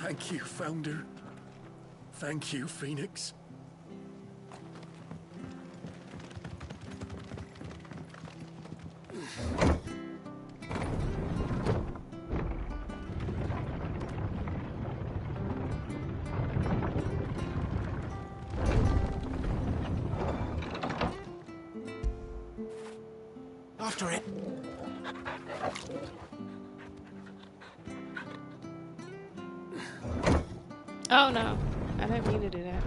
Thank you, Founder. Thank you, Phoenix. After it. Oh no, I didn't mean to do that.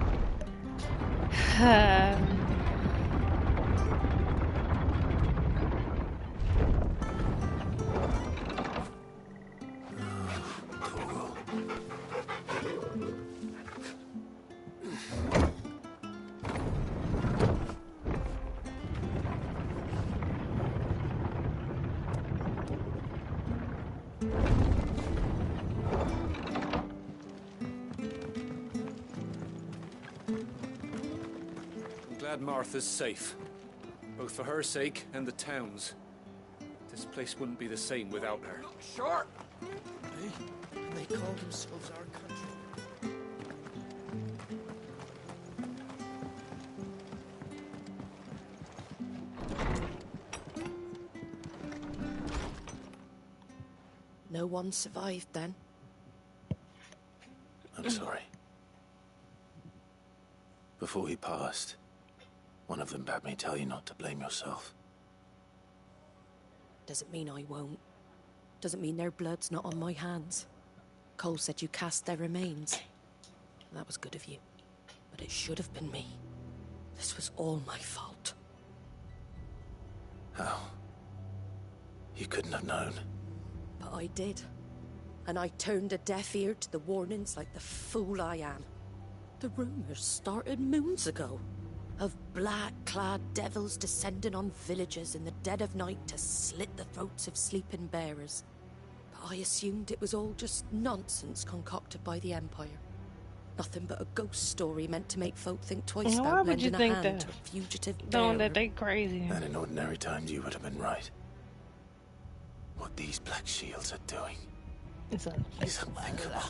Glad Martha's safe, both for her sake and the town's. This place wouldn't be the same without her. Sure. Hey, and they call themselves our country. No one survived then? I'm sorry. Before he passed, one of them bade me tell you not to blame yourself. Doesn't mean I won't. Doesn't mean their blood's not on my hands. Cole said you cast their remains. That was good of you. But it should have been me. This was all my fault. How? You couldn't have known. But I did. And I turned a deaf ear to the warnings like the fool I am. The rumors started moons ago. Of black-clad devils descending on villages in the dead of night to slit the throats of sleeping bearers. But I assumed it was all just nonsense concocted by the Empire. Nothing but a ghost story meant to make folk think twice about lending a hand to a fugitive bearer. That they crazy. And in ordinary times you would have been right. What these black shields are doing is unthinkable.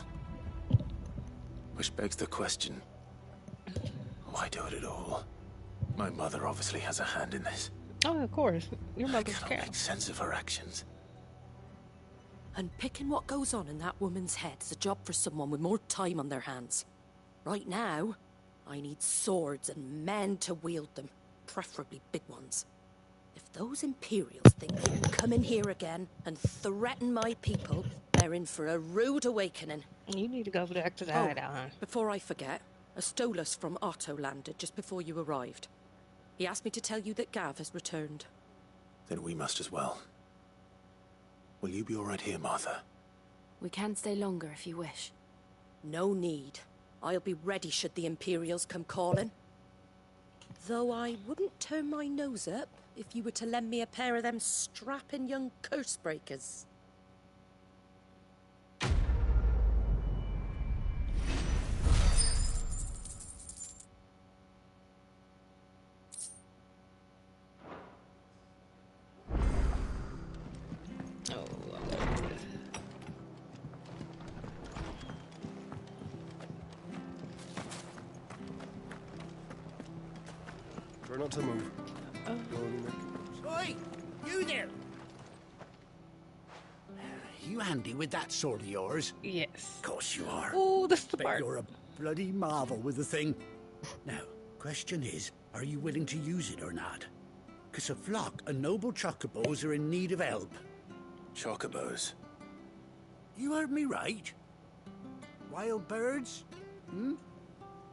Which begs the question, why do it at all? My mother obviously has a hand in this. Oh, of course. Your mother's I cannot make sense of her actions. And picking what goes on in that woman's head is a job for someone with more time on their hands. Right now, I need swords and men to wield them, preferably big ones. If those Imperials think they can come in here again and threaten my people, they're in for a rude awakening. You need to go back to the hideout, huh? Before I forget, a Stolas from Otto landed just before you arrived. He asked me to tell you that Gav has returned. Then we must as well. Will you be all right here, Martha? We can stay longer if you wish. No need. I'll be ready should the Imperials come calling. Though I wouldn't turn my nose up if you were to lend me a pair of them strapping young curse breakers. Try not to move. Oi! You there! You handy with that sword of yours? Yes. Of course you are. Oh, this is the Bet part. you're a bloody marvel with the thing. Now, question is, are you willing to use it or not? Because a flock of noble chocobos are in need of help. Chocobos? You heard me right. Wild birds? Hmm?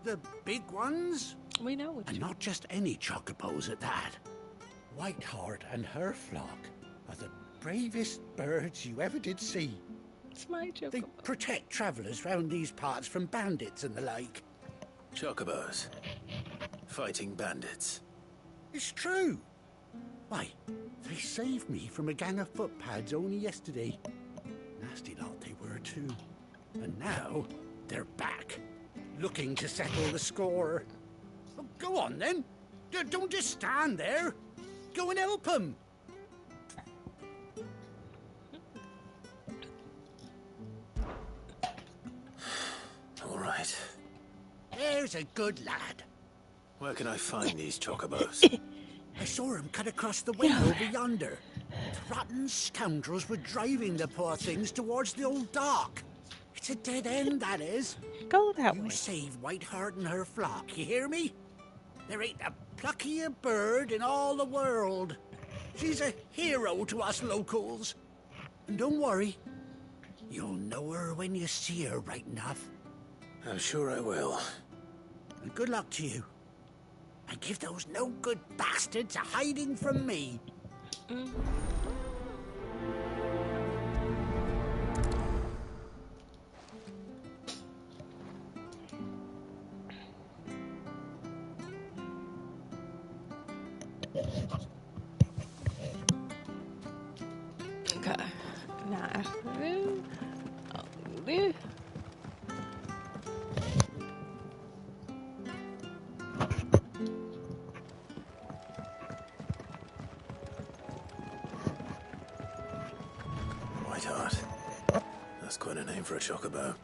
The big ones? We know what And not just any chocobos at that. Whiteheart and her flock are the bravest birds you ever did see. It's my chocobo. They protect travellers round these parts from bandits and the like. Chocobos. Fighting bandits. It's true. Why, they saved me from a gang of footpads only yesterday. Nasty lot they were too. And now, they're back. Looking to settle the score. Well, go on then. Don't just stand there. Go and help them. All right. There's a good lad. Where can I find these chocobos? I saw him cut across the way over yonder. The rotten scoundrels were driving the poor things towards the old dock. It's a dead end, that is. Go that way. You save Whiteheart and her flock, you hear me? There ain't a pluckier bird in all the world. She's a hero to us locals. And don't worry, you'll know her when you see her right enough. I'm sure I will. And good luck to you. And give those no-good bastards a hiding from me. Okay. Nah. Whiteheart. That's quite a name for a chocobo.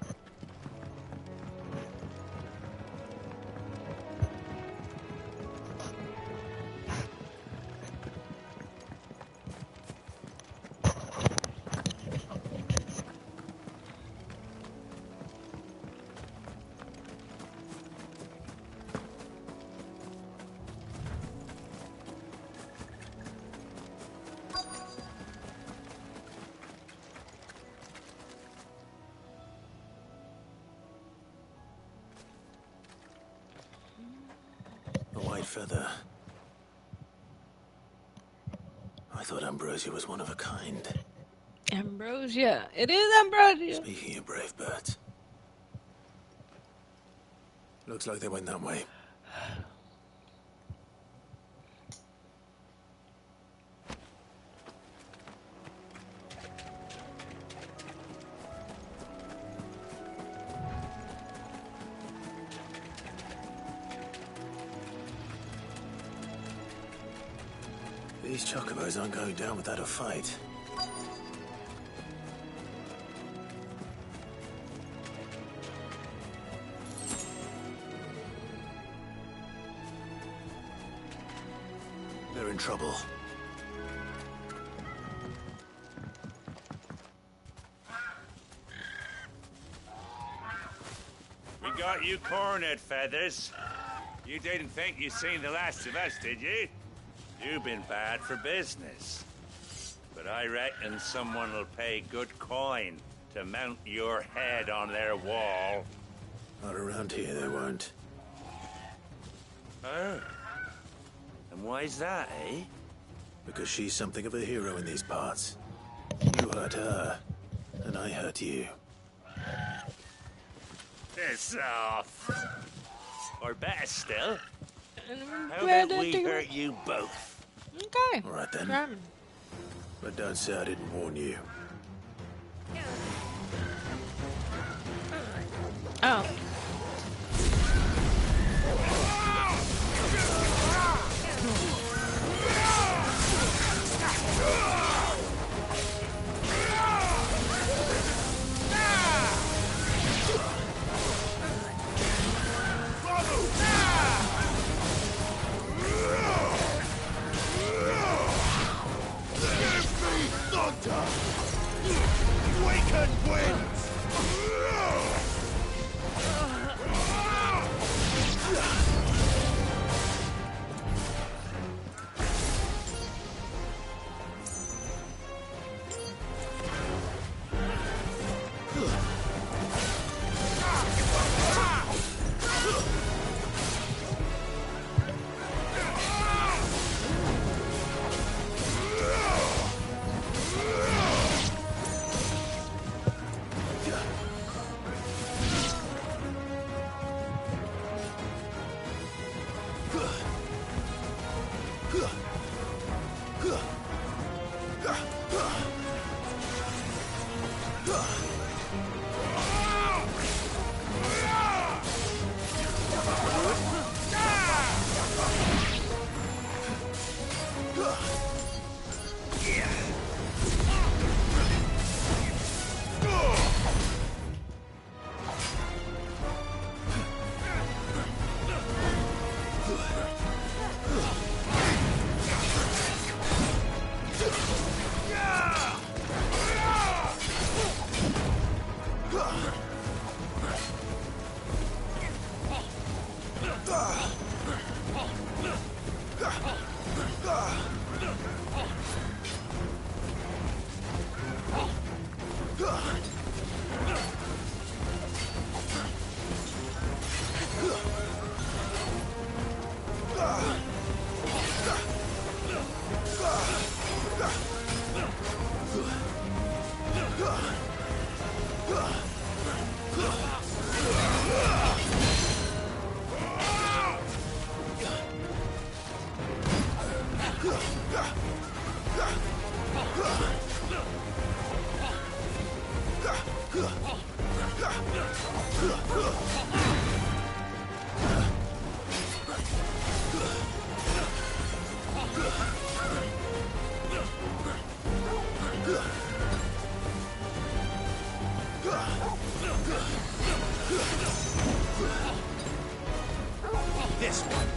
Feather. I thought Ambrosia was one of a kind. Ambrosia. It is Ambrosia. Speaking of brave birds. Looks like they went that way. These chocobos aren't going down without a fight. They're in trouble. We got you cornered, Feathers. You didn't think you'd seen the last of us, did you? You've been bad for business. But I reckon someone will pay good coin to mount your head on their wall. Not around here, they won't. Oh. And why's that, eh? Because she's something of a hero in these parts. You hurt her, and I hurt you. Piss off. Or better still, how Glad about I we do- hurt you both? Okay. All right, then. Grabbing. But don't say I didn't warn you. Oh. Weakened winds! This one.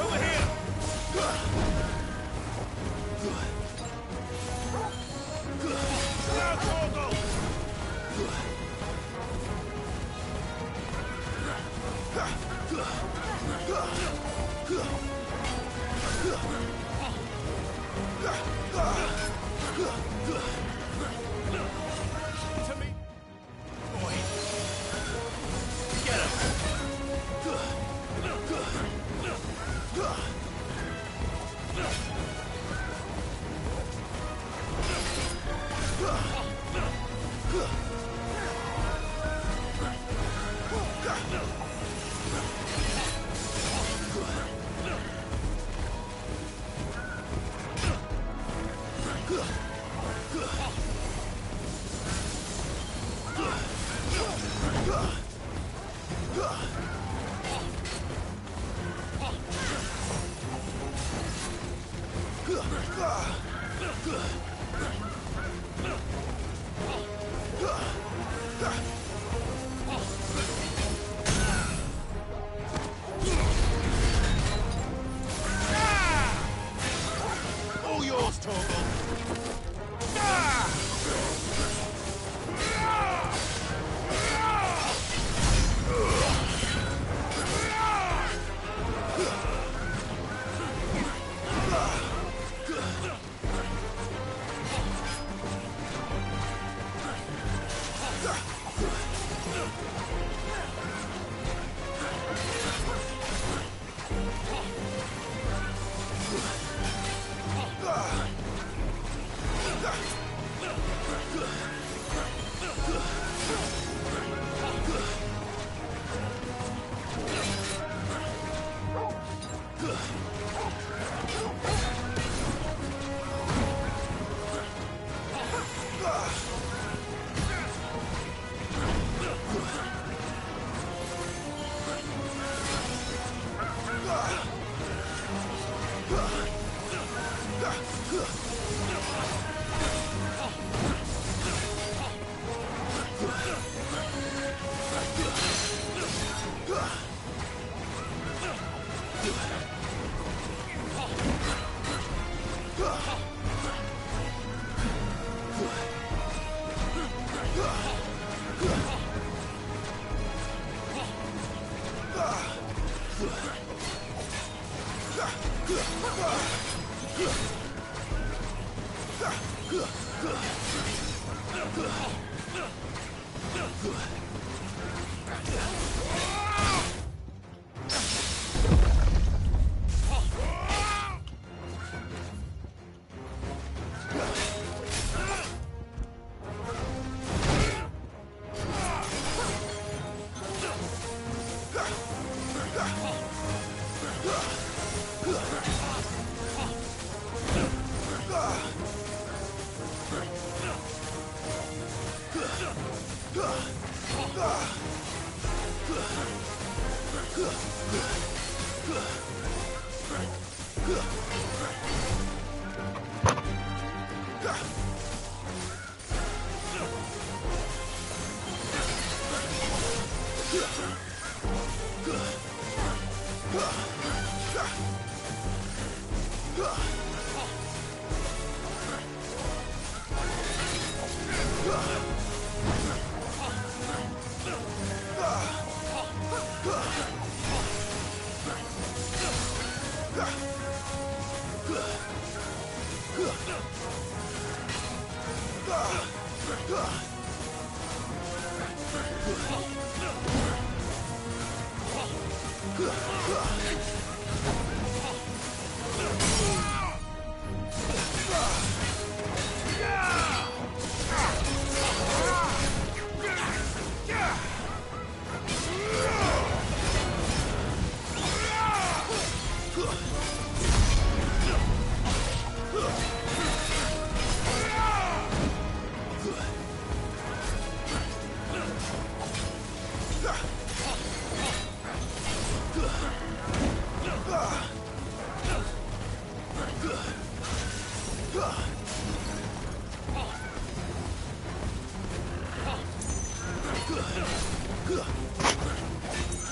Over here. Now, Torgal. To me. Boy. Get him. All yours, Torgal.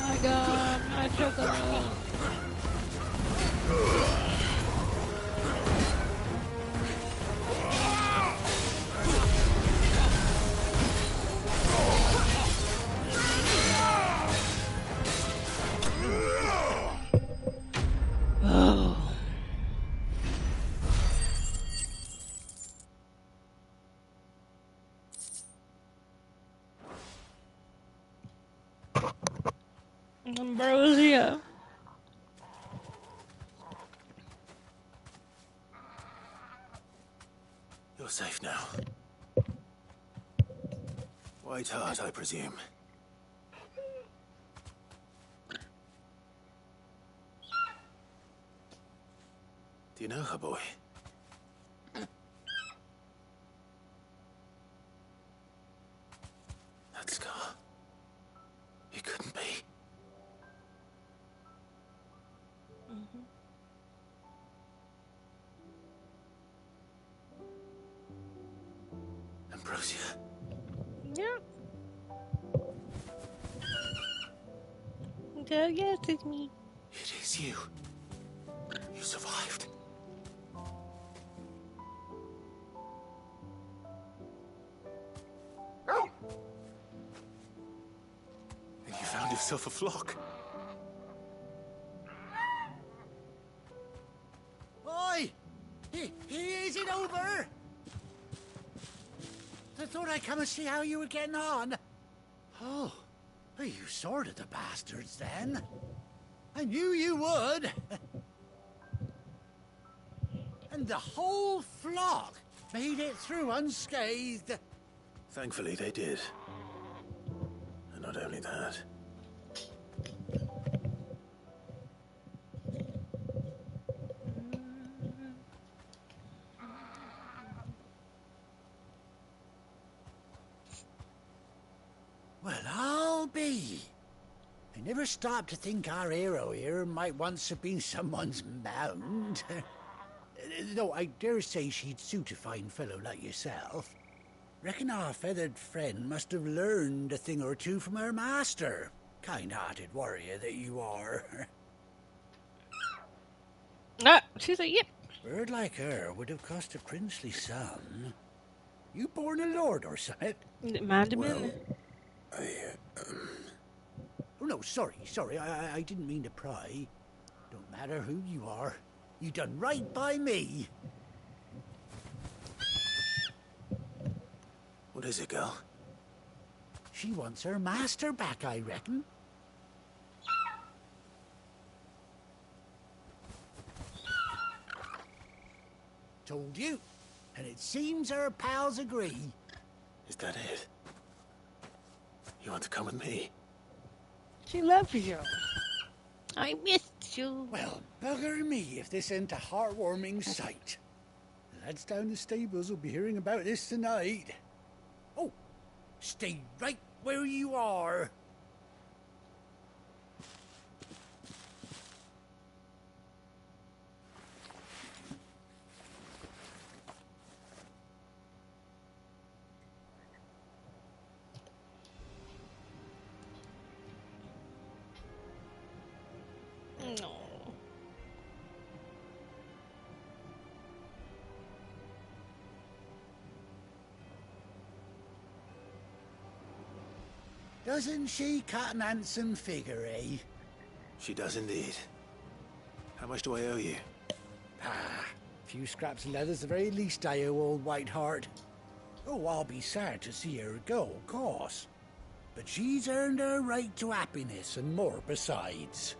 My God, my chocolate. Oh. Ambrosia. You're safe now. White Hart, I presume. Do you know her, boy? That scar. It couldn't be. Ambrosia. Yep. So yes, it's me. It is you. You survived. And you found yourself a flock. Oi! Is it over? I thought I'd come and see how you were getting on. Oh, well, you sorted the bastards then. I knew you would. And the whole flock made it through unscathed. Thankfully, they did. And not only that. Well, I'll be. I never stopped to think our hero here might once have been someone's mount. Though I dare say she'd suit a fine fellow like yourself. Reckon our feathered friend must have learned a thing or two from her master. Kind-hearted warrior that you are. Ah, she's like, yep. Bird like her would have cost a princely sum. You born a lord or something? Mind a minute. Oh, no, sorry. I didn't mean to pry. Don't matter who you are. You done right by me. What is it, girl? She wants her master back, I reckon. Told you. And it seems her pals agree. Is that it? You want to come with me? She loves you. I missed you. Well, bugger me if this ain't a heartwarming sight. The lads down the stables will be hearing about this tonight. Oh, stay right where you are. No. Doesn't she cut an handsome figure, eh? She does indeed. How much do I owe you? Ah, a few scraps of leather's the very least I owe old White Hart. Oh, I'll be sad to see her go, of course. But she's earned her right to happiness and more besides.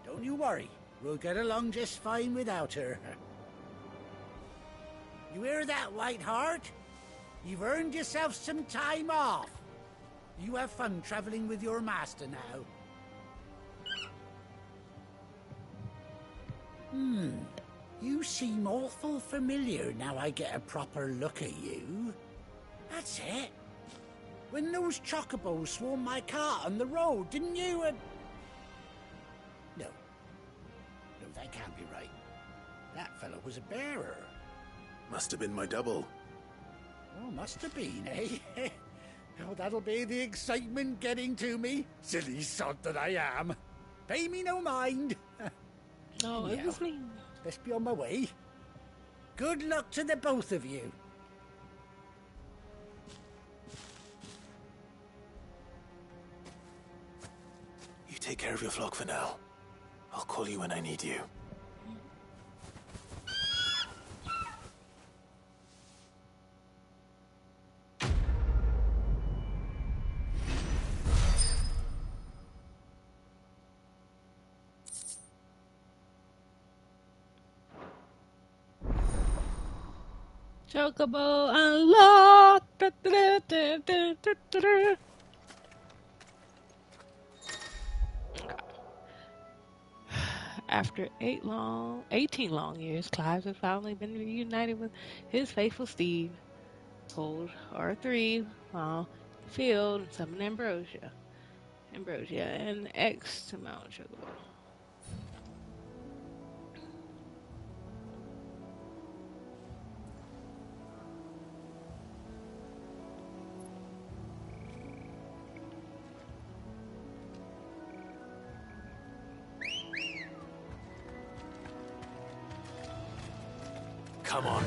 Don't you worry, we'll get along just fine without her. You hear that, White Hart? You've earned yourself some time off. You have fun traveling with your master now. You seem awful familiar now I get a proper look at you. That's it. When those chocobos swarmed my cart on the road, didn't you? No, that can't be right. That fellow was a bearer. Must have been my double. Oh, must have been, eh? Oh, that'll be the excitement getting to me. Silly sod that I am. Pay me no mind. Oh, it was me. Best be on my way. Good luck to the both of you. You take care of your flock for now. I'll call you when I need you. Chocobo unlocked. Da, da, da, da, da, da, da. After 18 long years, Clive has finally been reunited with his faithful steed. Hold R3 while filled and summon Ambrosia, and X to mount Chocobo. Come on.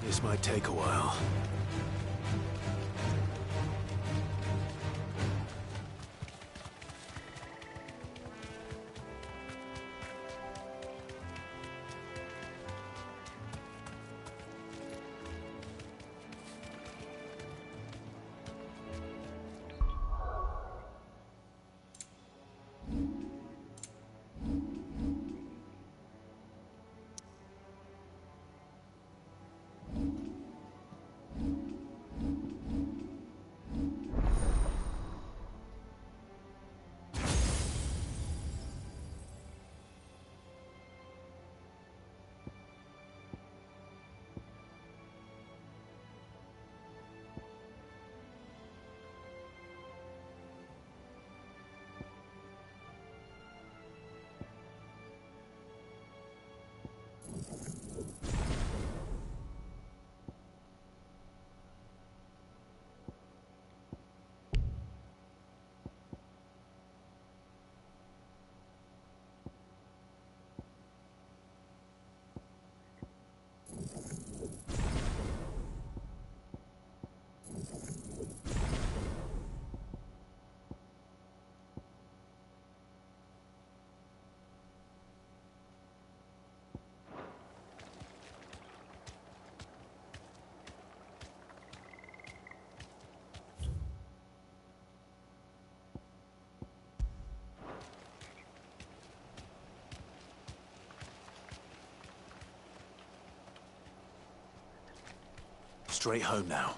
This might take a while. Straight home now.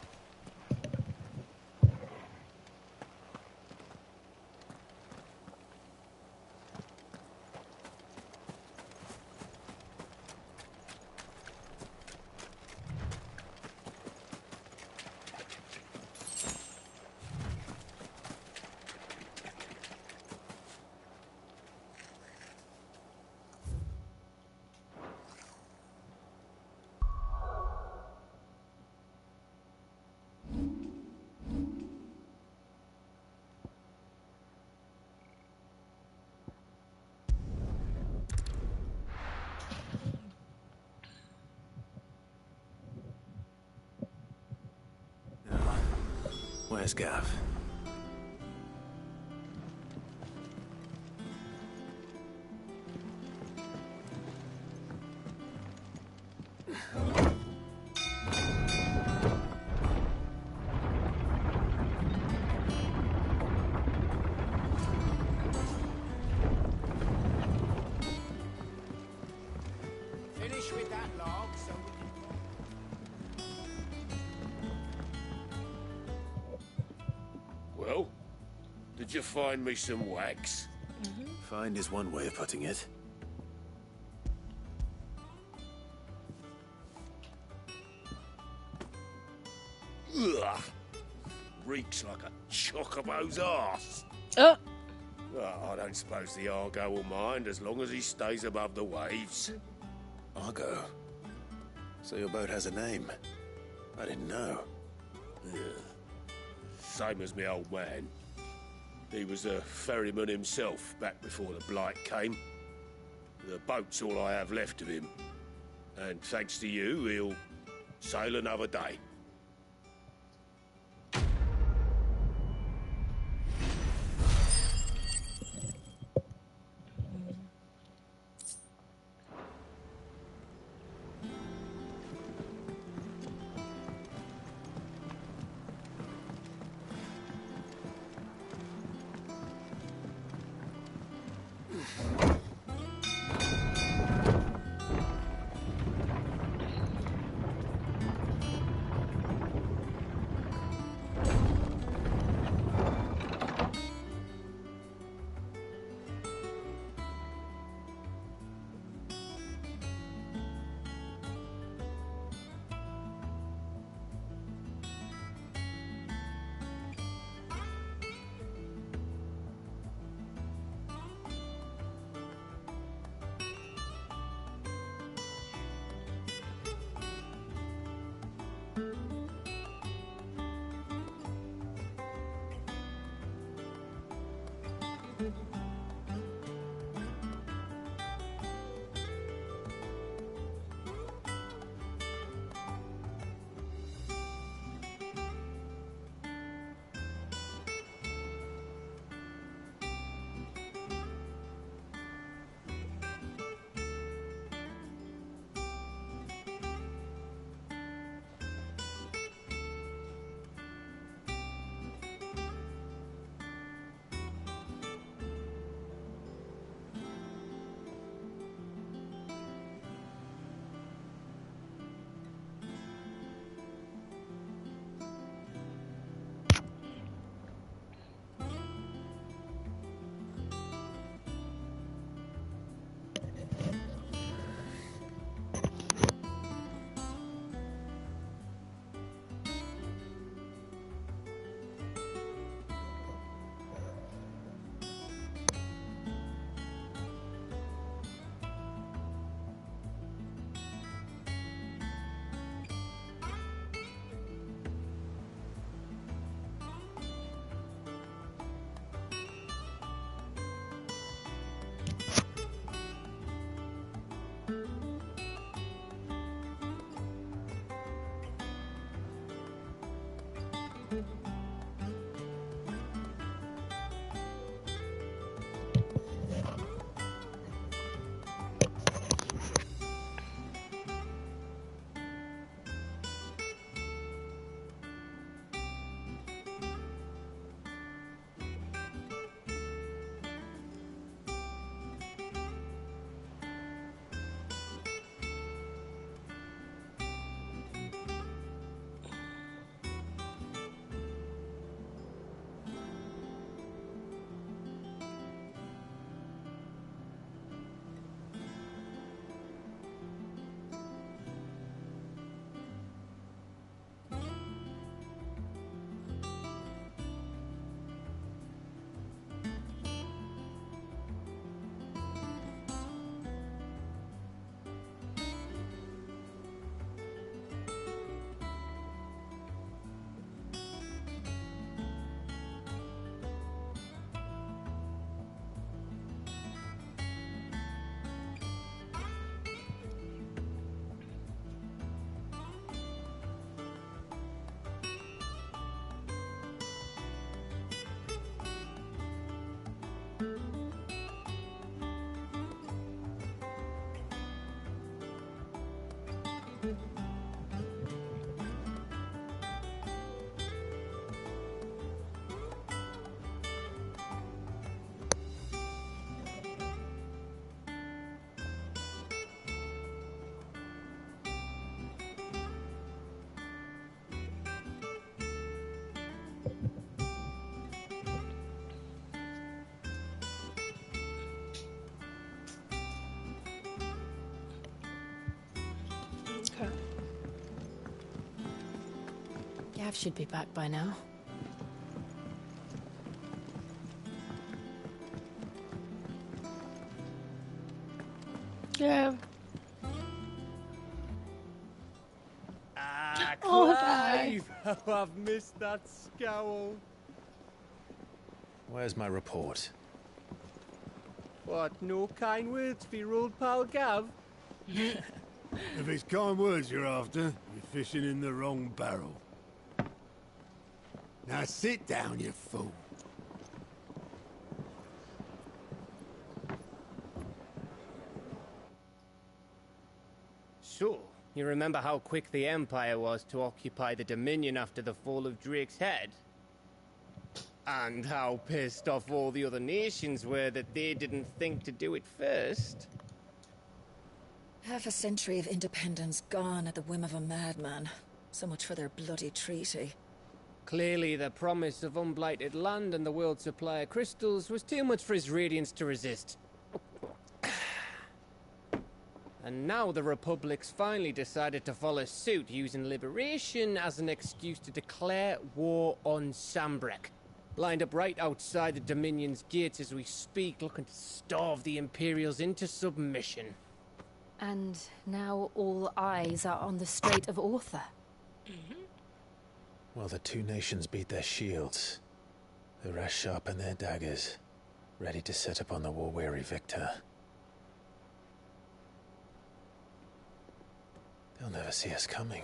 Where's Gav? Finish with that log so we can... Well, did you find me some wax? Find is one way of putting it. Ugh! Reeks like a chocobo's arse. Oh, Well, I don't suppose the Argo will mind as long as he stays above the waves. Argo. So your boat has a name. I didn't know. Same as me old man. He was a ferryman himself back before the Blight came. The boat's all I have left of him. And thanks to you, he'll sail another day. Gav should be back by now. Yeah. Ah, Oh, Clive! Oh, I've missed that scowl. Where's my report? What, no kind words for your old pal Gav? If it's kind words you're after, you're fishing in the wrong barrel. Now sit down, you fool. So, you remember how quick the Empire was to occupy the Dominion after the fall of Drake's head? And how pissed off all the other nations were that they didn't think to do it first? Half a century of independence gone at the whim of a madman. So much for their bloody treaty. Clearly, the promise of unblighted land and the world's supply of crystals was too much for his radiance to resist. And now the Republic's finally decided to follow suit, using liberation as an excuse to declare war on Sambrek. Lined up right outside the Dominion's gates as we speak, looking to starve the Imperials into submission. And now all eyes are on the Strait of Author. Well, the two nations beat their shields. The rest sharpen their daggers, ready to set upon the war-weary victor. They'll never see us coming.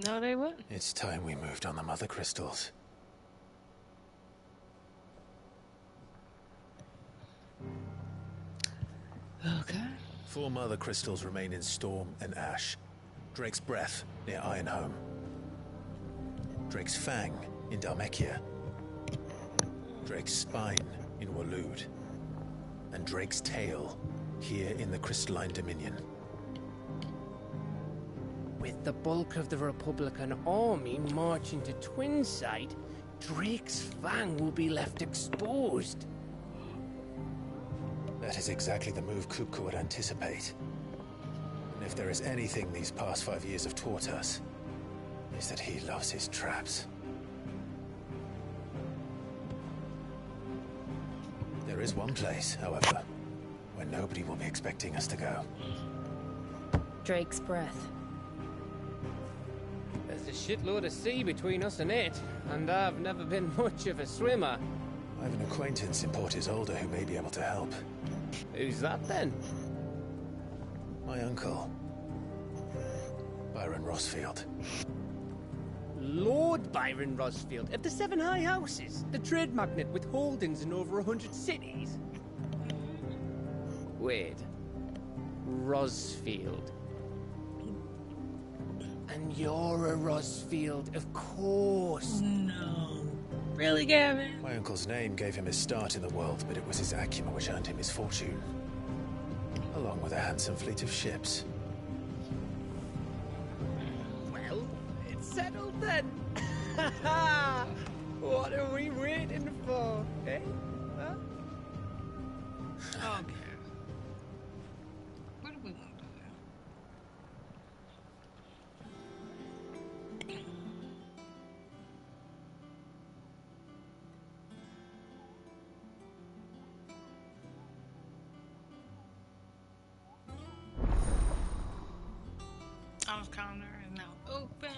No, they wouldn't. It's time we moved on the Mother Crystals. Okay. 4 Mother Crystals remain in Storm and Ash. Drake's Breath near Ironhome. Drake's Fang in Dhalmekia. Drake's Spine in Waloed. And Drake's Tail here in the Crystalline Dominion. With the bulk of the Republican army marching to Twinside, Drake's Fang will be left exposed. That is exactly the move Kupka would anticipate. And if there is anything these past 5 years have taught us, is that he loves his traps. There is one place, however, where nobody will be expecting us to go. Drake's Breath. There's a shitload of sea between us and it, and I've never been much of a swimmer. I have an acquaintance in Port Isolde who may be able to help. Who's that then? My uncle, Byron Rossfield. Lord Byron Rossfield of the 7 High Houses, the trade magnate with holdings in over 100 cities. Wait, Rossfield. And you're a Rossfield, of course. No. Really, Gavin? My uncle's name gave him his start in the world, but it was his acumen which earned him his fortune. Along with a handsome fleet of ships. Well, it's settled then. What are we waiting for, eh? Huh? Okay. What do we want to do? Our counter is now open.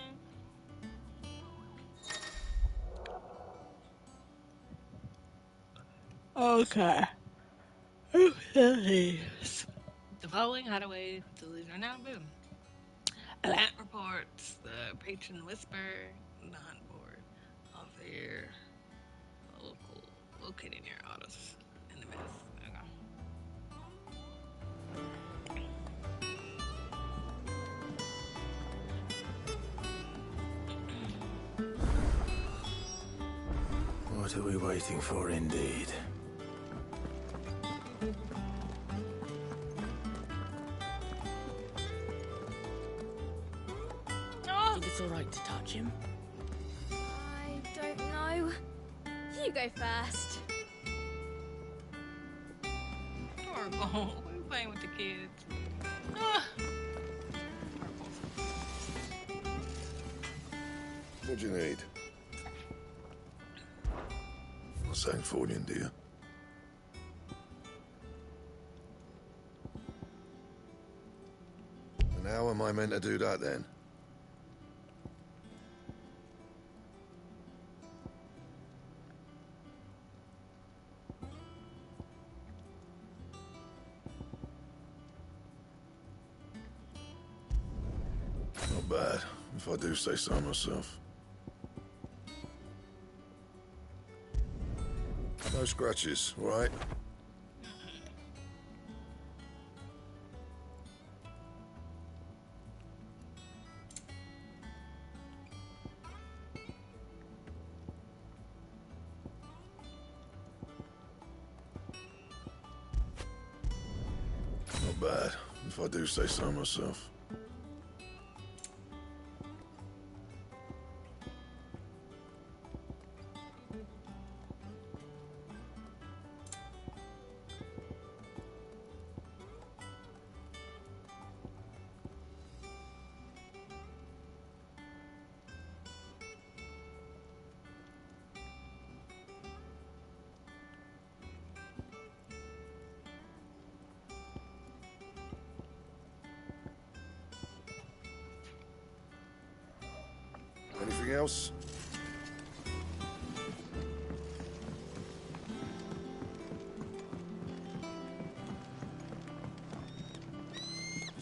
Okay. The following hideaway facilities are now boom. Alant reports the patron whisper, the hunt board of their located near Autos in the mess. What are we waiting for, indeed? Think it's alright to touch him? I don't know. You go first. Horrible. We're playing with the kids. Ah. What do you need? Not saying for you, dear. And how am I meant to do that then? Not bad, if I do say so myself. No scratches, all right? Not bad, if I do say so myself. Anything else?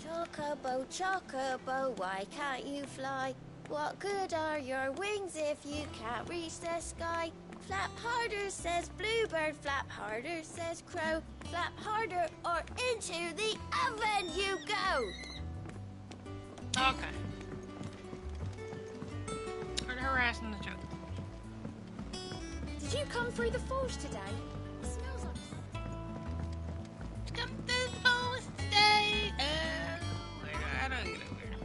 Chocobo, chocobo, why can't you fly? What good are your wings if you can't reach the sky? Flap harder, says bluebird, flap harder, says crow. Flap harder or into the oven you go! Okay. We're harassing the joke. Did you come through the forge today? It smells like... Come through the forge today! I don't get over here.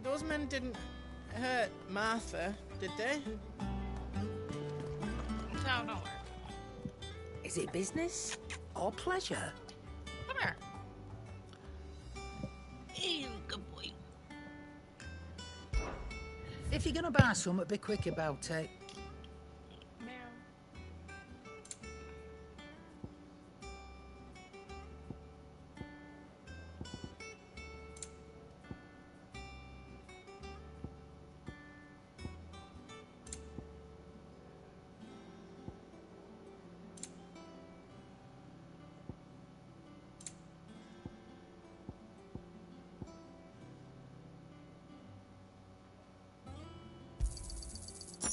Those men didn't hurt Martha, did they? No, don't worry. Is it business or pleasure? Come here. Hey, good boy. If you're gonna buy something, be quick about it.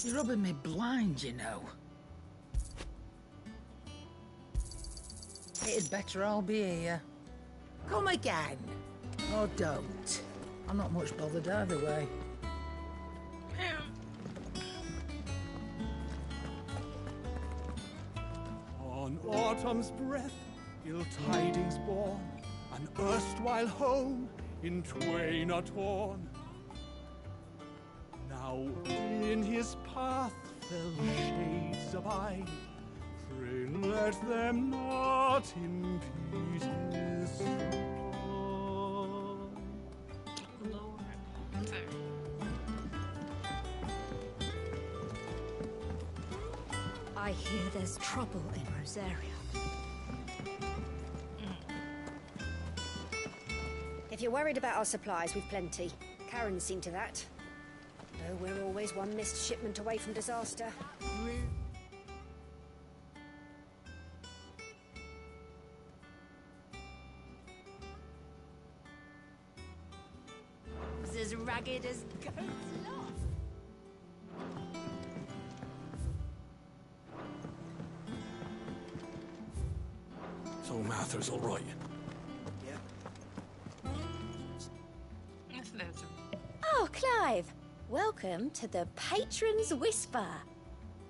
You're rubbing me blind, you know. It'd better all be here. Come again. Or don't. I'm not much bothered either way. On autumn's breath, ill tidings born, an erstwhile home in twain are torn. Now in his path fell shades abide, pray let them not impede his soul. I hear there's trouble in Rosaria. If you're worried about our supplies, we've plenty. Karen's seen to that. Though we're always one missed shipment away from disaster. It's as ragged as goat's loft. So Martha's all right. Oh, Clive. Welcome to the Patron's Whisper.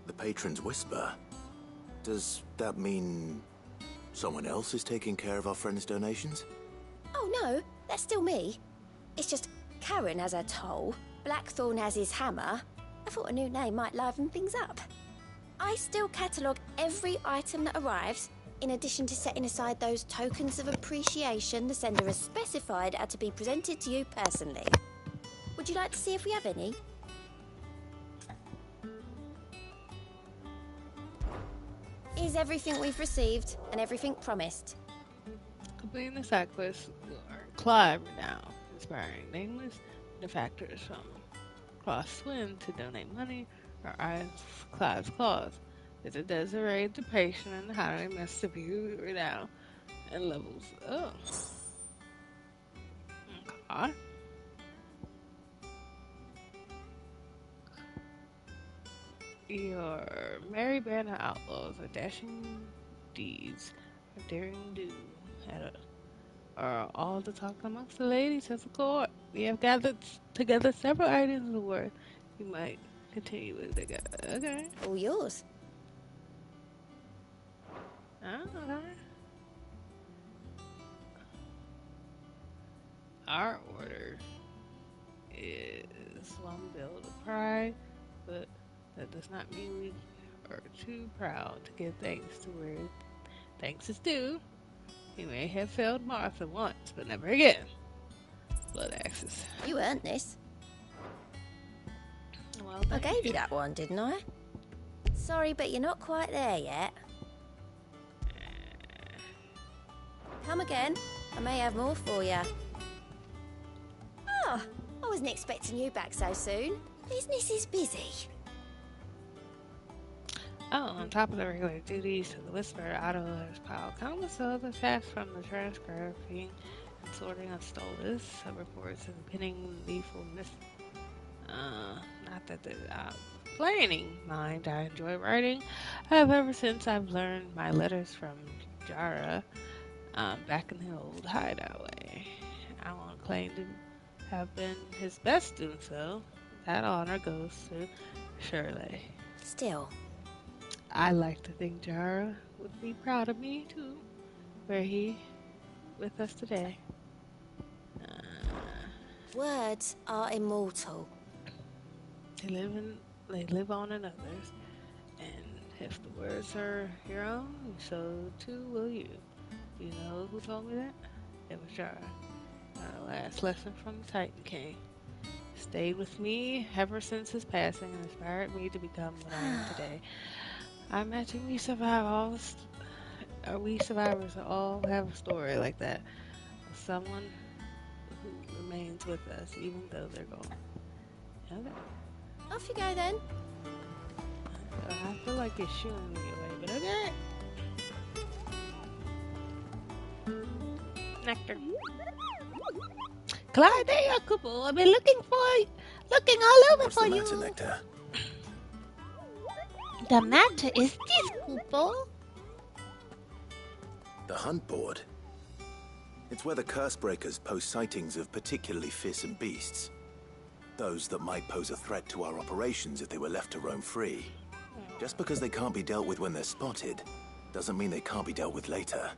The Patron's Whisper? Does that mean someone else is taking care of our friend's donations? Oh, no. That's still me. It's just Karen has her toll, Blackthorn has his hammer. I thought a new name might liven things up. I still catalogue every item that arrives, in addition to setting aside those tokens of appreciation the sender has specified are to be presented to you personally. Would you like to see if we have any? Is everything we've received and everything promised? Completing the side quest will earn Clive now, inspiring nameless benefactors from across Swin to donate money or eyes Clive's cause. Visit Desiree the patient and how they must view renown and levels up. Okay. Your merry band of outlaws are dashing deeds, a daring do, are all the talk amongst the ladies of the court. We have gathered together several items of worth. You might continue with the guy. Okay. All yours. Okay. Our order is one build of pride, but that does not mean we are too proud to give thanks to where thanks is due. We may have failed Martha once, but never again. Blood axes. You earned this. Well, I gave you that one, didn't I? Sorry, but you're not quite there yet. Come again. I may have more for you. Oh, I wasn't expecting you back so soon. Business is busy. Oh, on top of the regular duties to the Whisper, Otto has piled countless other tasks from the transcribing and sorting of stolas, reports, and pinning lethal not that the planning mind I enjoy writing. Ever since I've learned my letters from Jara back in the old hideout way. I won't claim to have been his best doing so. That honor goes to Shirley. Still, I like to think Jara would be proud of me too. Were he with us today? Words are immortal. They live on in others, and if the words are your own, so too will you. You know who told me that? It was Jara. My last lesson from the Titan King. Stayed with me ever since his passing and inspired me to become what I am today. I imagine we survivors all have a story like that. Someone who remains with us even though they're gone. Okay. Off you go then. I feel like you're shooing me away, but okay. Nectar. Clyde, there you are, Kupo. I've been looking all over What's for the you. matter, Nectar? The matter is this, Kupo. The hunt board? It's where the Cursebreakers post sightings of particularly fearsome beasts. Those that might pose a threat to our operations if they were left to roam free. Just because they can't be dealt with when they're spotted, doesn't mean they can't be dealt with later.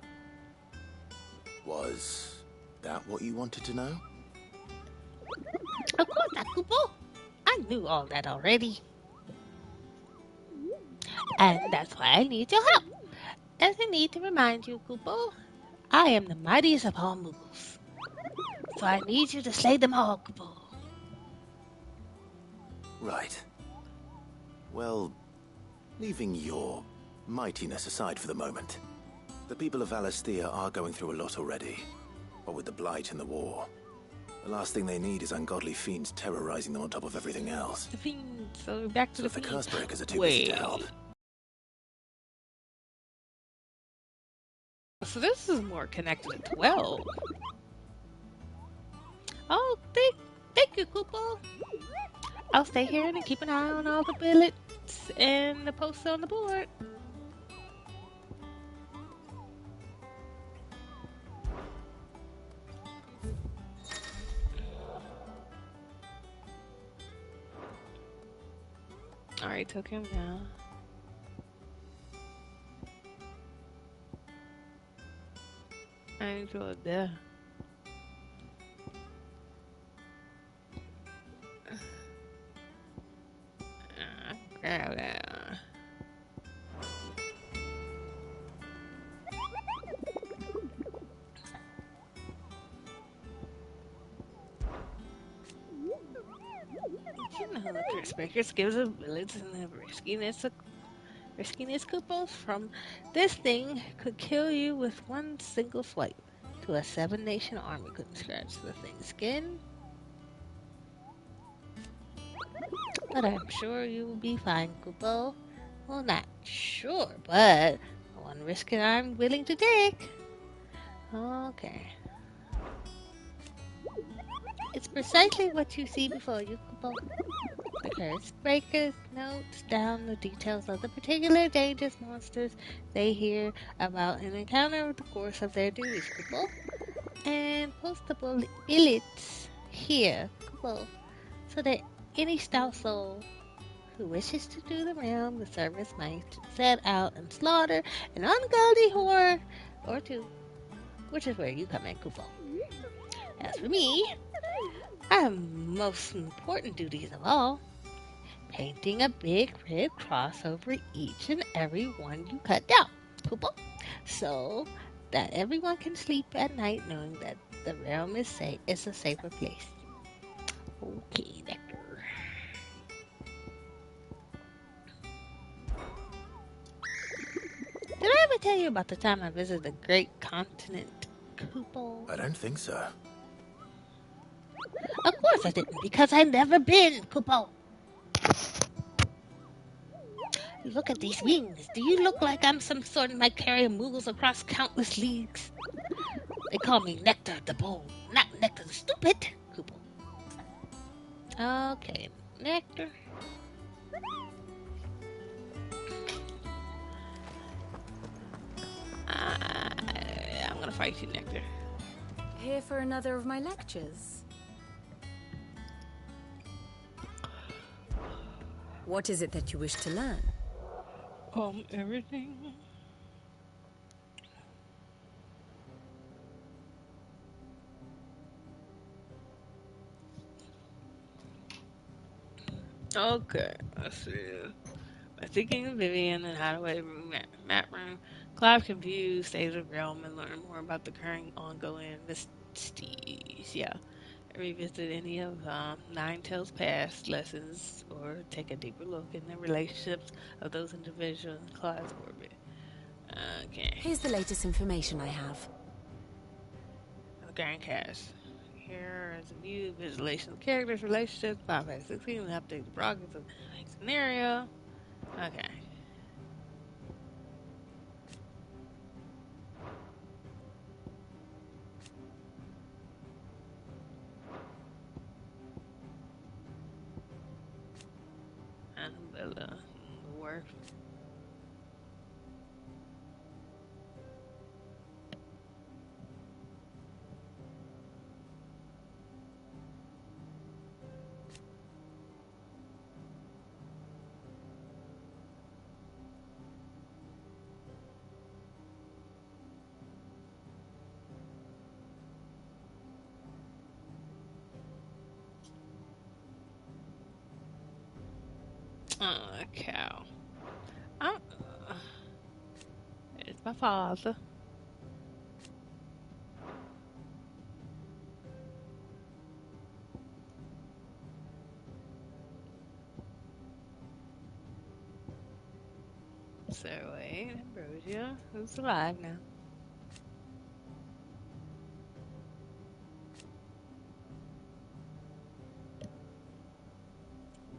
Was that what you wanted to know? Of course not, Kupo. I knew all that already. And that's why I need your help. As I need to remind you, Kupo, I am the mightiest of all Muggles. So I need you to slay them all, Kupo. Right. Well, leaving your mightiness aside for the moment, the people of Alastia are going through a lot already. What with the Blight and the war. The last thing they need is ungodly fiends terrorizing them on top of everything else. The fiends. So back to So the if the fiends. Cursebreakers are too busy to help. So this is more connected to 12. Oh, thank you, Kupo. I'll stay here and keep an eye on all the billets and the posts on the board. Alright, took him down. I enjoyed that. Grab that. icebreaker gives abilities and the riskiness coupons from this thing could kill you with one single swipe. To a 7-nation army couldn't scratch the thing's skin. But I'm sure you will be fine, Kupo. Well, not sure, but one risk I'm willing to take. Okay. It's precisely what you see before you, Kupo. The curse breakers notes down the details of the particular dangerous monsters they hear about and encounter over the course of their duties, Kupo. And post the bullets here, Kupo, so that any stout soul who wishes to do the realm the service might set out and slaughter an ungodly horror or two, which is where you come in, Kupo. As for me, I have most important duties of all, painting a big red cross over each and every one you cut down, Kupo, so that everyone can sleep at night knowing that the realm is safe. It's a safer place. Okay, Nectar. Did I ever tell you about the time I visited the great continent, Kupo? I don't think so. Of course I didn't, because I've never been, Kupo. Look at these wings. Do you look like I'm some sort of might carry moogles across countless leagues? They call me Nectar the Bold, not Nectar the Stupid, Kupo. Okay, Nectar. I'm gonna fight you, Nectar. Here for another of my lectures? What is it that you wish to learn? Everything. Okay, let's see. By thinking of Vivian and Hideaway Map Room, Clive can view State of the Realm and learn more about the current ongoing investigation. Yeah. Revisit any of Ninetales' past lessons or take a deeper look in the relationships of those individuals in Clive's orbit. Okay. Here's the latest information I have. The Grand Cast. Here is a view, visualization of characters, relationships, 5x16, and update the progress of the scenario. Okay. Annabella, the work. A cow. It's my father. So wait, Ambrosia, who's alive now?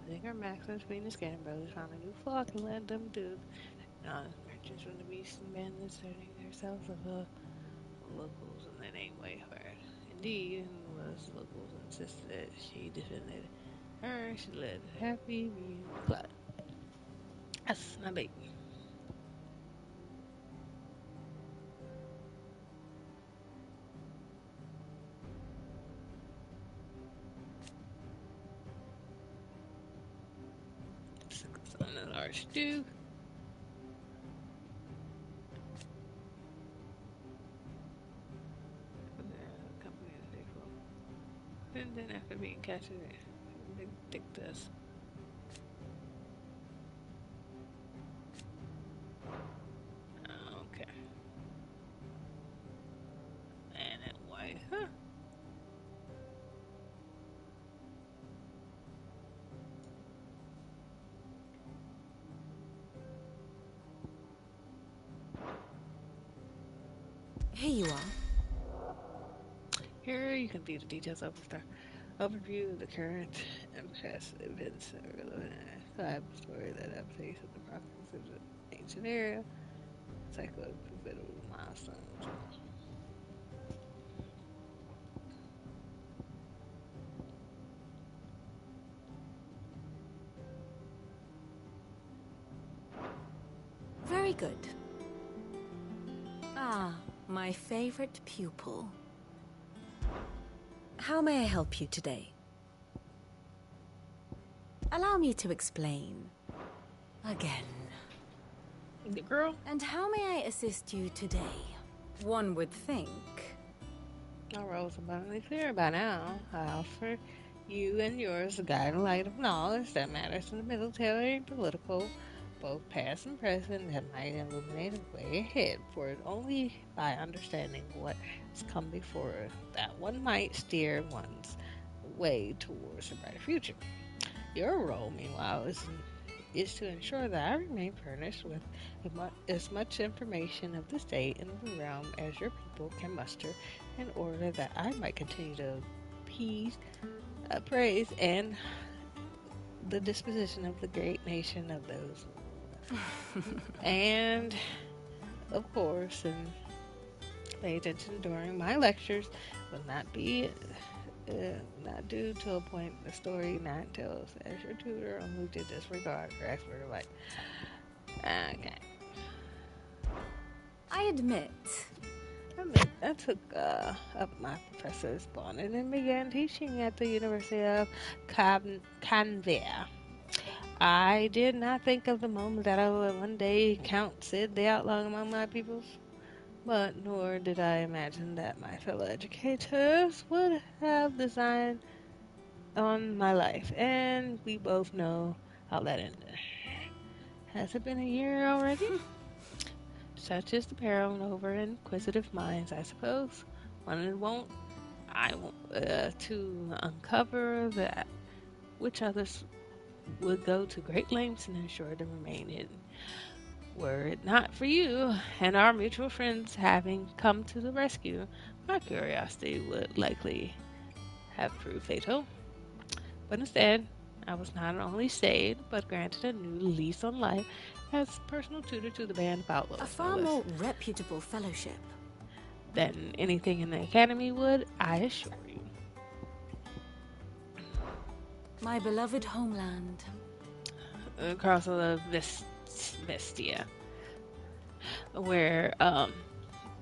Zinger Maximus being the Scanner Brothers found a new flock and led them to merchants from the beast and bandits serving themselves of the locals, and that ain't way hard. Indeed, and was locals insisted that she defended her. She led a happy reunion club. That's my baby. Son of the Archduke. And then after being captured, they dicked us. Okay. And then white, huh? Here you are. Here you can view the details of the overview of the current and past events that are relevant. Describe the story that updates the progress of the ancient area. Cycle of pivotal milestones. Very good. Ah, my favorite pupil. How may I help you today? Allow me to explain. Again. The girl? And how may I assist you today? One would think. Our roles abundantly clear by now. I offer you and yours the guiding light of knowledge that matters in the military and political, both past and present, that might illuminate a way ahead, for it only by understanding what has come before that one might steer one's way towards a brighter future. Your role, meanwhile, is to ensure that I remain furnished with as much information of the state and the realm as your people can muster, in order that I might continue to praise and the disposition of the great nation of those. And, of course, and pay attention during my lectures will not be not due to a point the story not tells, as your tutor only to disregard her expert advice. Okay. I admit. I took up my professor's bonnet and began teaching at the University of Canberra. I did not think of the moment that I would one day count Sid the outlaw among my pupils, but nor did I imagine that my fellow educators would have designed on my life, and we both know how that ended. Has it been a year already? Such is the peril over inquisitive minds, I suppose. One won't, to uncover that which others would go to great lengths and ensure to remain hidden. Were it not for you and our mutual friends having come to the rescue, my curiosity would likely have proved fatal. But instead, I was not only saved, but granted a new lease on life as personal tutor to the band of outlaws. A far more reputable fellowship than anything in the academy would, I assure you. My beloved homeland. Across the Vestia, where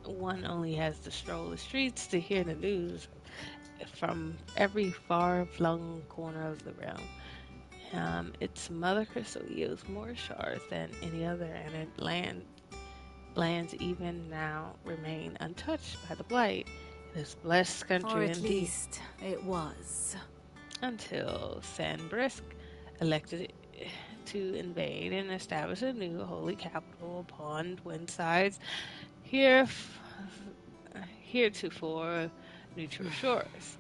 one only has to stroll the streets to hear the news from every far-flung corner of the realm. Its mother crystal yields more shards than any other, and its lands even now remain untouched by the blight. It is blessed country or at indeed. Least it was. Until Sanbrisk elected to invade and establish a new holy capital upon twin sides heretofore neutral shores.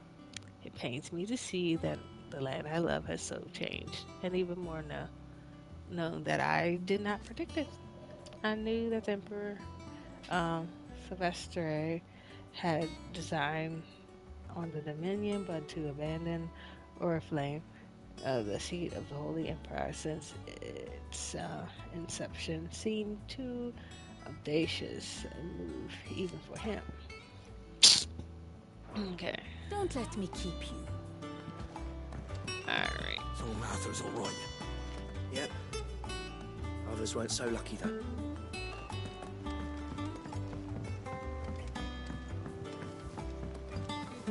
It pains me to see that the land I love has so changed, and even more known that I did not predict it. I knew that the Emperor Sylvester had designed on the Dominion, but to abandon Oriflame, the seat of the Holy Empire, since its inception, seemed too audacious a move even for him. Okay. Don't let me keep you. Alright. So Mather's alright. Yep. Others weren't so lucky, though.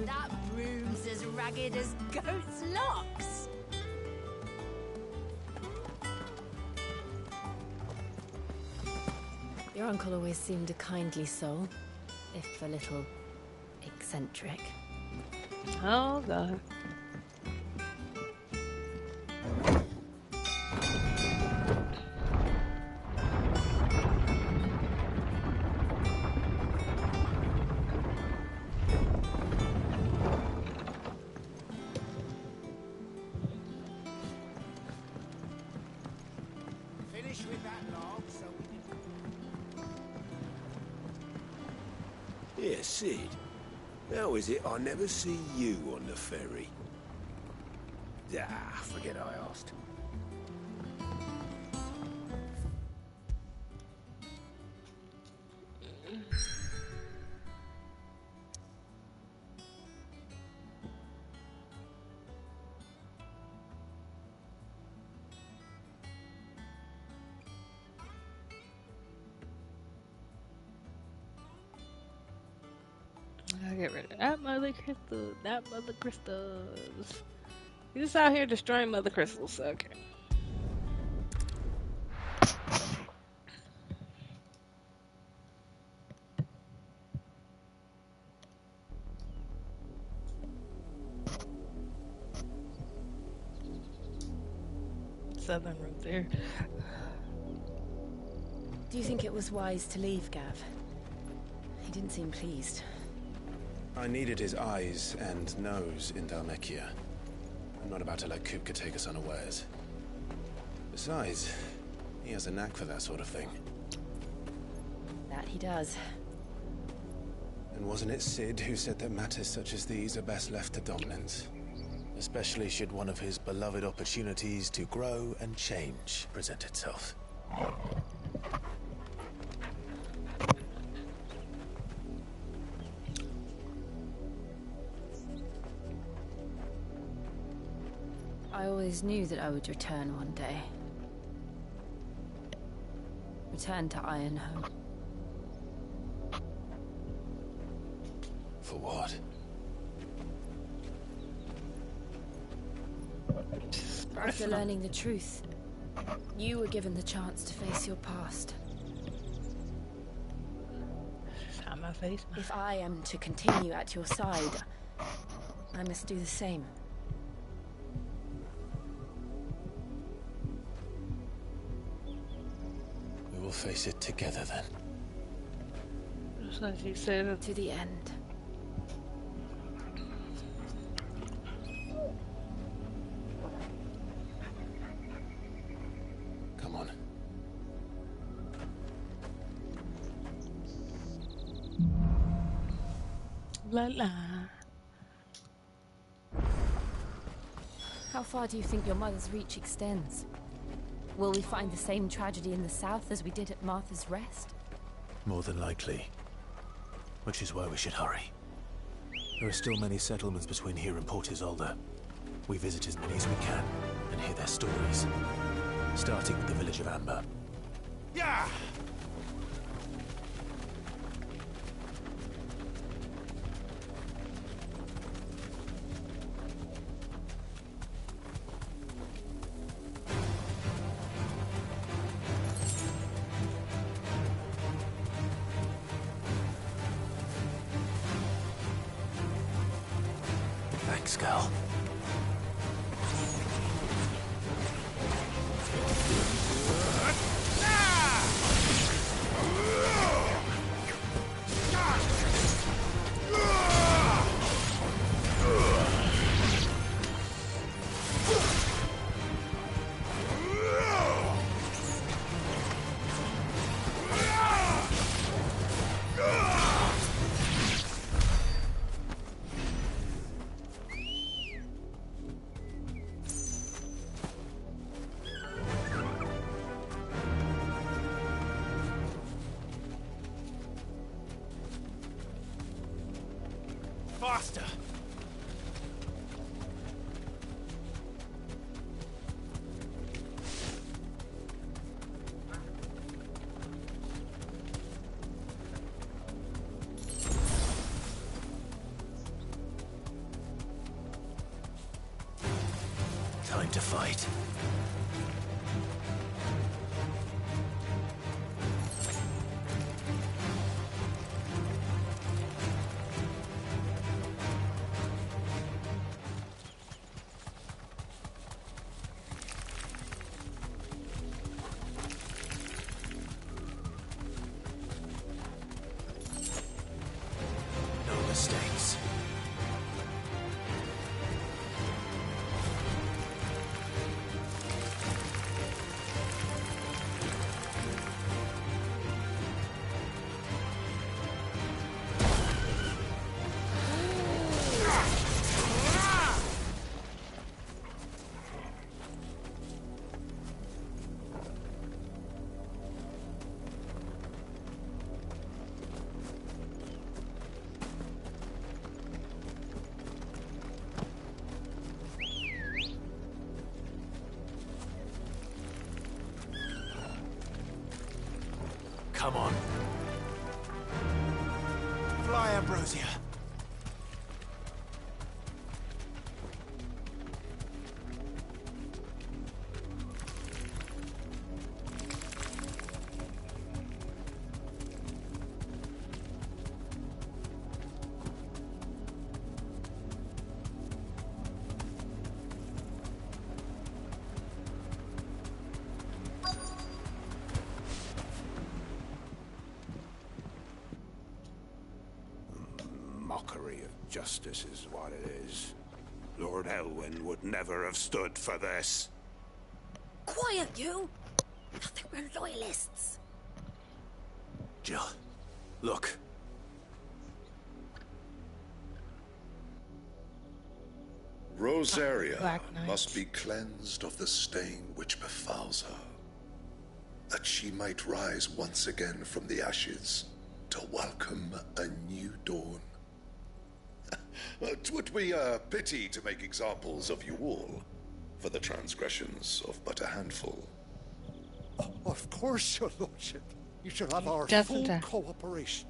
That broom's as ragged as goat's locks. Your uncle always seemed a kindly soul, if a little eccentric. Oh, God. Finish with that log so we can... Yeah, Sid. How is it I never see you on the ferry? Ah, forget I asked. I'll get rid of that mother crystal, that mother crystals. You just out here destroying mother crystals, okay. Southern route there. Do you think it was wise to leave, Gav? He didn't seem pleased. I needed his eyes and nose in Dhalmekia. I'm not about to let Kupka take us unawares. Besides, he has a knack for that sort of thing. That he does. And wasn't it Sid who said that matters such as these are best left to dominance? Especially should one of his beloved opportunities to grow and change present itself. I always knew that I would return one day. Return to Ironhome. For what? After learning the truth, you were given the chance to face your past. My face. If I am to continue at your side, I must do the same. We will face it together then. Just like you said. To the end. Come on. La la. How far do you think your mother's reach extends? Will we find the same tragedy in the south as we did at Martha's Rest? More than likely. Which is why we should hurry. There are still many settlements between here and Port Isolde. We visit as many as we can and hear their stories. Starting with the village of Amber. Yeah! Thanks, girl. Faster! Time to fight. No mistakes. Come on. Fly, Ambrosia. Mockery of justice is what it is. Lord Elwyn would never have stood for this. Quiet, you! I thought they were loyalists. Jill, look. Rosaria must be cleansed of the stain which befouls her, that she might rise once again from the ashes to welcome a new dawn. 'Twould be a pity to make examples of you all for the transgressions of but a handful. Of course, your lordship. You shall have our full cooperation.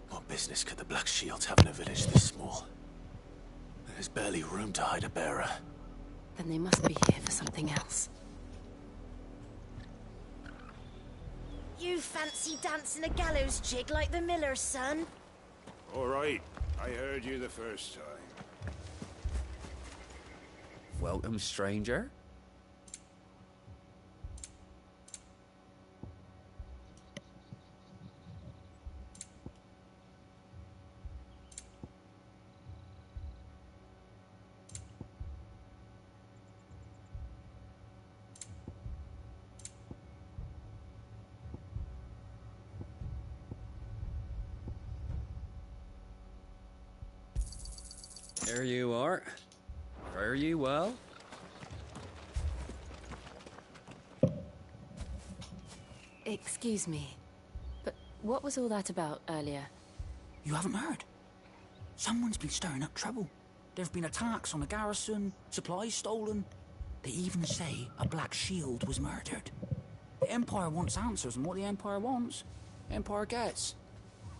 What business could the Black Shields have in a village this small? There's barely room to hide a bearer. Then they must be here for something else. You fancy dancing a gallows jig like the miller's son? All right, I heard you the first time. Welcome, stranger. There you are. Fare you well? Excuse me, but what was all that about earlier? You haven't heard? Someone's been stirring up trouble. There have been attacks on the garrison, supplies stolen. They even say a Black Shield was murdered. The Empire wants answers, and what the Empire wants, Empire gets.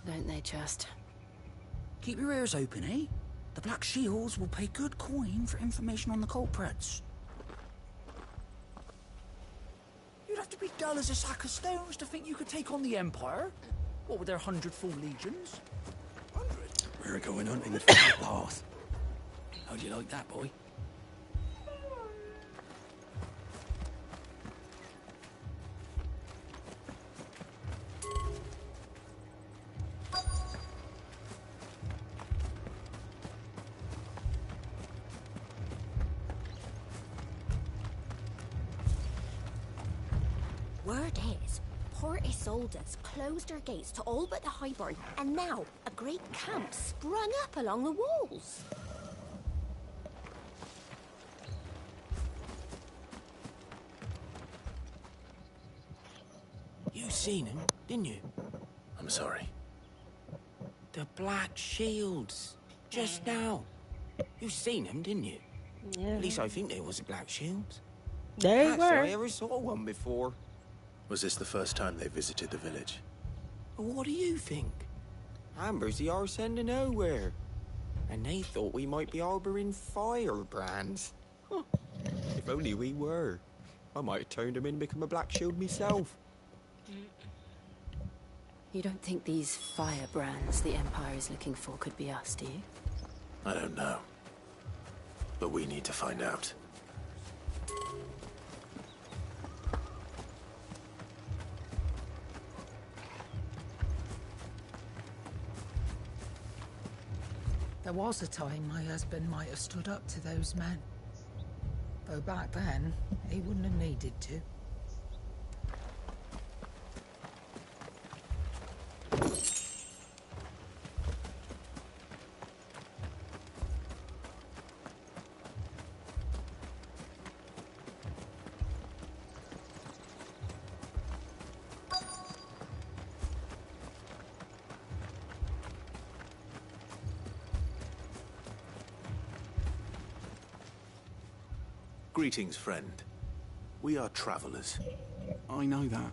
Don't they just? Keep your ears open, eh? The Black Shields will pay good coin for information on the culprits. You'd have to be dull as a sack of stones to think you could take on the Empire. What with their 100 full legions? We're going hunting for the path. How do you like that, boy? Word is, Port Isolde's closed her gates to all but the Highborn, and now a great camp sprung up along the walls. You seen him, didn't you? I'm sorry. The Black Shields. Just now. You seen them, didn't you? Yeah. At least I think they was the Black Shields. They Perhaps were. I ever saw one before. Was this the first time they visited the village? What do you think? Amber's the arse end of nowhere. And they thought we might be harbouring firebrands. Huh. If only we were. I might have turned them in and become a Black Shield myself. You don't think these firebrands the Empire is looking for could be us, do you? I don't know. But we need to find out. There was a time my husband might have stood up to those men. Though back then, he wouldn't have needed to. Greetings, friend. We are travelers. I know that.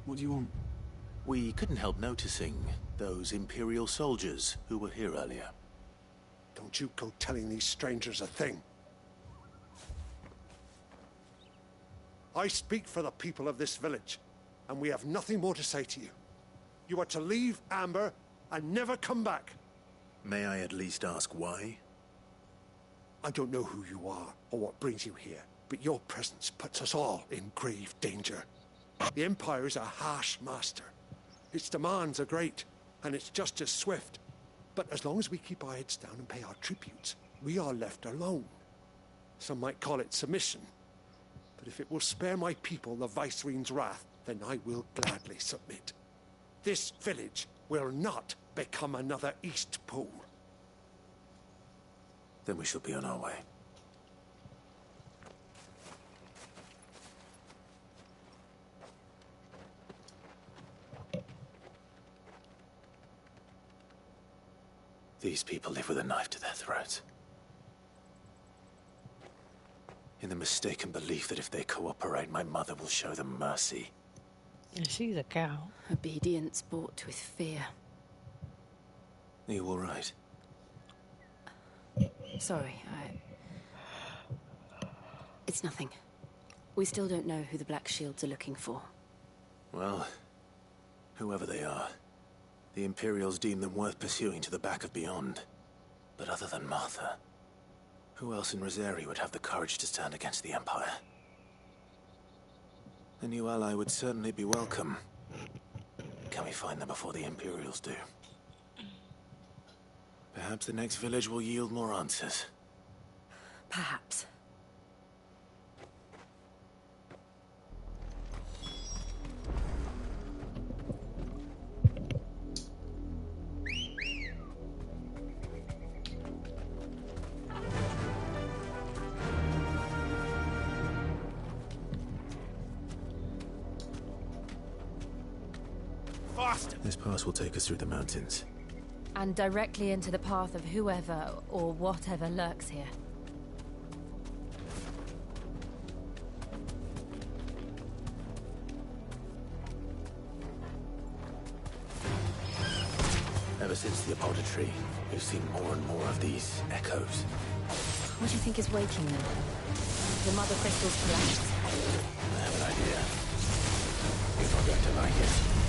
What do you want? We couldn't help noticing those Imperial soldiers who were here earlier. Don't you go telling these strangers a thing. I speak for the people of this village, and we have nothing more to say to you. You are to leave Amber and never come back. May I at least ask why? I don't know who you are or what brings you here, but your presence puts us all in grave danger. The Empire is a harsh master. Its demands are great, and its justice swift. But as long as we keep our heads down and pay our tributes, we are left alone. Some might call it submission. But if it will spare my people the Viceroy's wrath, then I will gladly submit. This village will not become another Eastpool. Then we shall be on our way. These people live with a knife to their throats. In the mistaken belief that if they cooperate, my mother will show them mercy. She's a cow. Obedience bought with fear. Are you all right? Sorry, It's nothing. We still don't know who the Black Shields are looking for. Well, whoever they are, the Imperials deem them worth pursuing to the back of beyond. But other than Martha, who else in Rosari would have the courage to stand against the Empire? A new ally would certainly be welcome. Can we find them before the Imperials do? Perhaps the next village will yield more answers. Perhaps. This pass will take us through the mountains. And directly into the path of whoever or whatever lurks here. Ever since the apothecary, we've seen more and more of these echoes. What do you think is waking them? The mother crystals collapsed? I have an idea. You're not going to like it.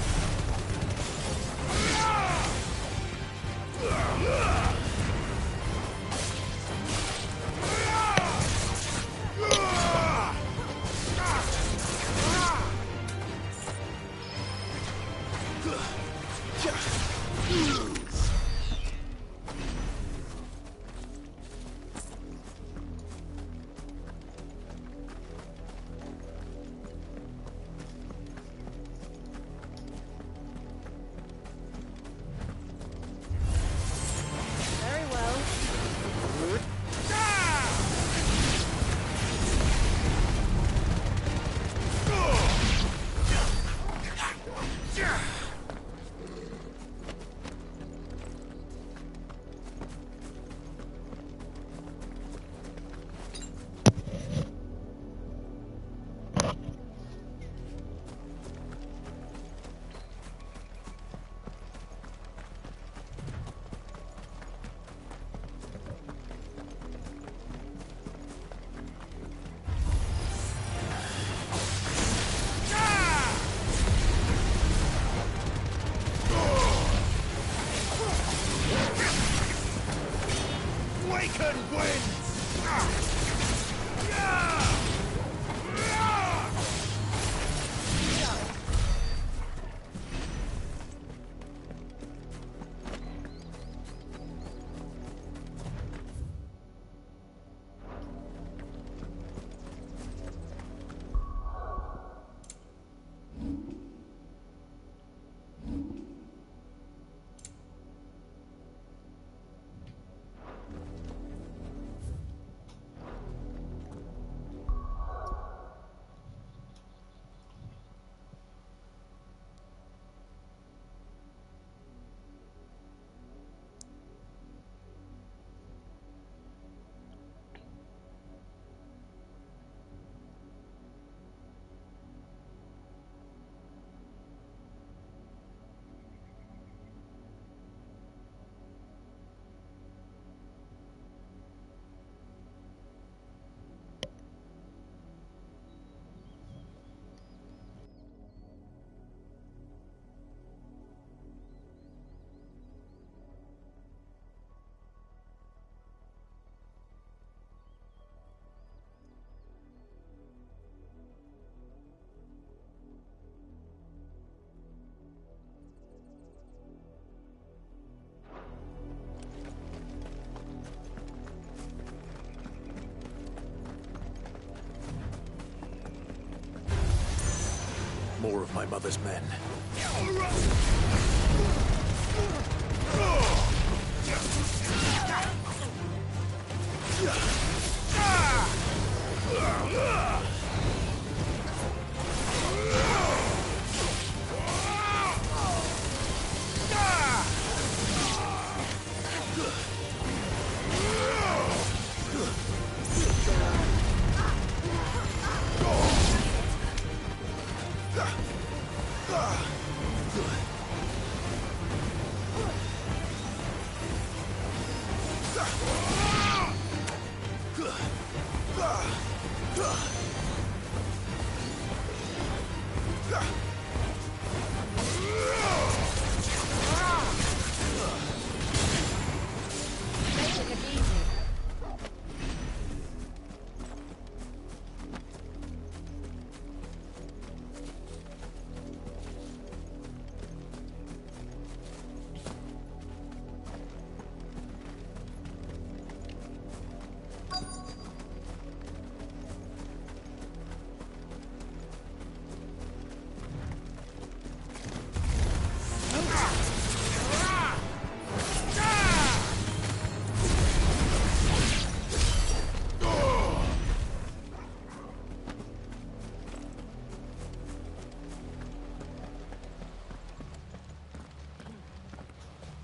more of my mother's men.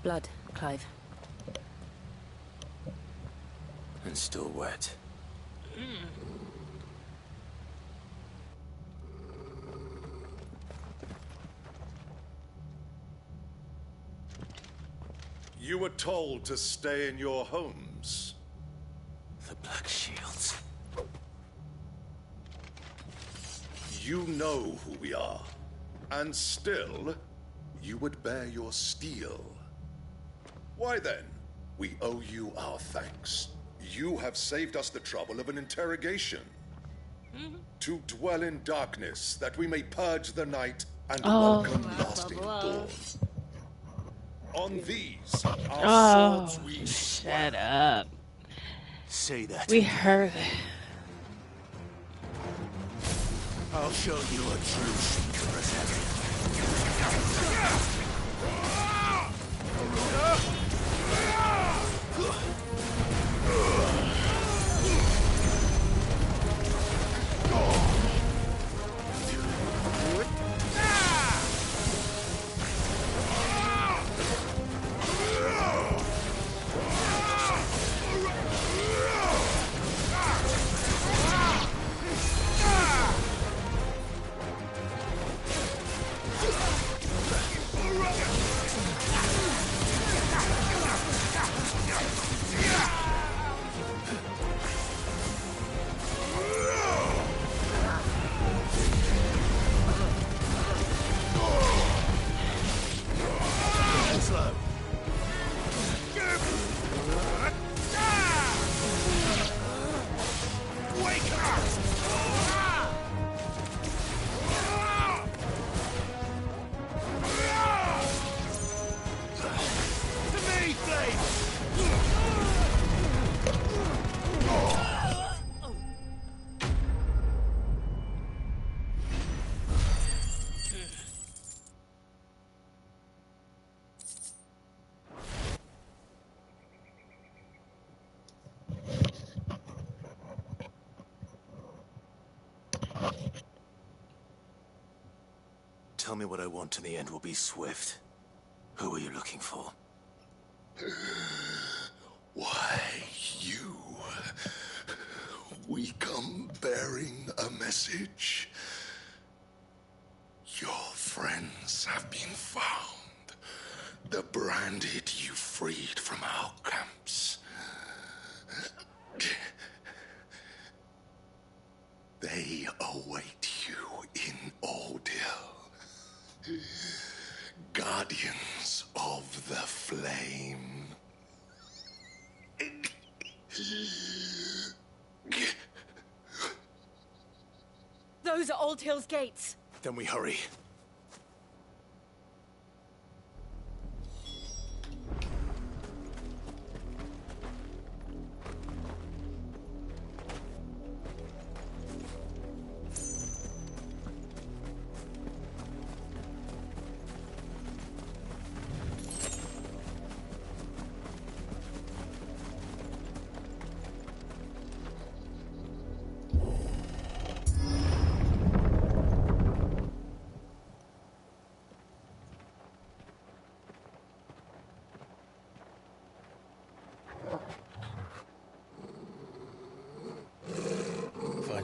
Blood, Clive. And still wet. You were told to stay in your homes. The Black Shields. You know who we are. And still, you would bear your steel. Why then? We owe you our thanks. You have saved us the trouble of an interrogation. To dwell in darkness, that we may purge the night and welcome lasting dawn. On these, our swords we shut up. Say that. We heard it. I'll show you a true seeker of heaven. Tell me what I want and the end will be swift. Who are you looking for? Why, you. We come bearing a message. Your friends have been found. The branded you freed from our camps. They await you in Odil. Guardians of the Flame. Those are Old Hill's gates. Then we hurry.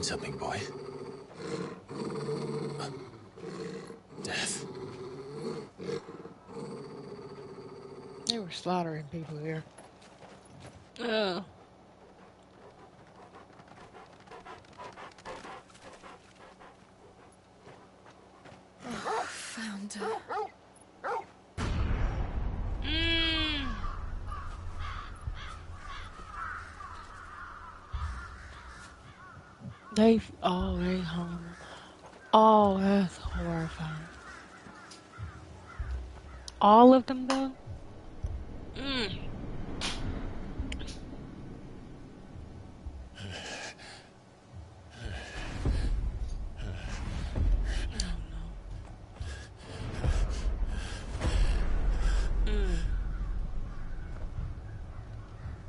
find something, boy. Death. They were slaughtering people here. Oh. Found her. They hung. Oh, that's horrifying. All of them, though?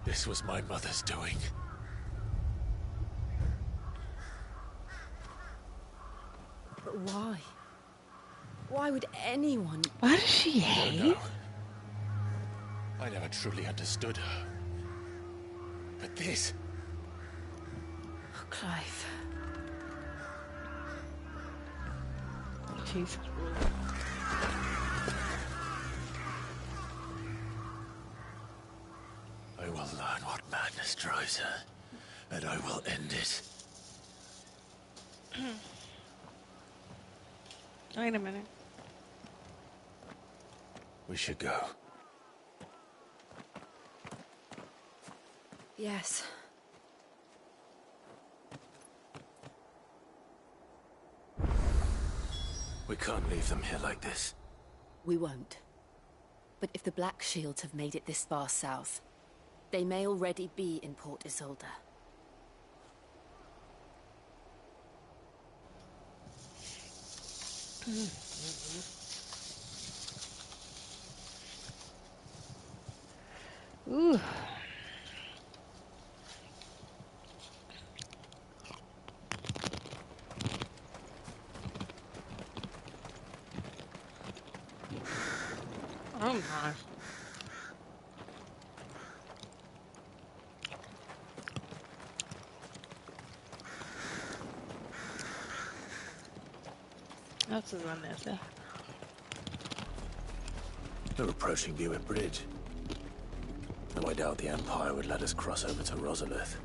This was my mother's doing. But why? Why would anyone... Why does she hate? I never truly understood her. But this... Oh, Clive. Jesus. I will learn what madness drives her, and I will end it. Wait a minute. We should go. Yes. We can't leave them here like this. We won't. But if the Black Shields have made it this far south, they may already be in Port Isolde. Ooh. Oh my. That's the one that's there. They're approaching Buick Bridge. Though I doubt the Empire would let us cross over to Rosalith.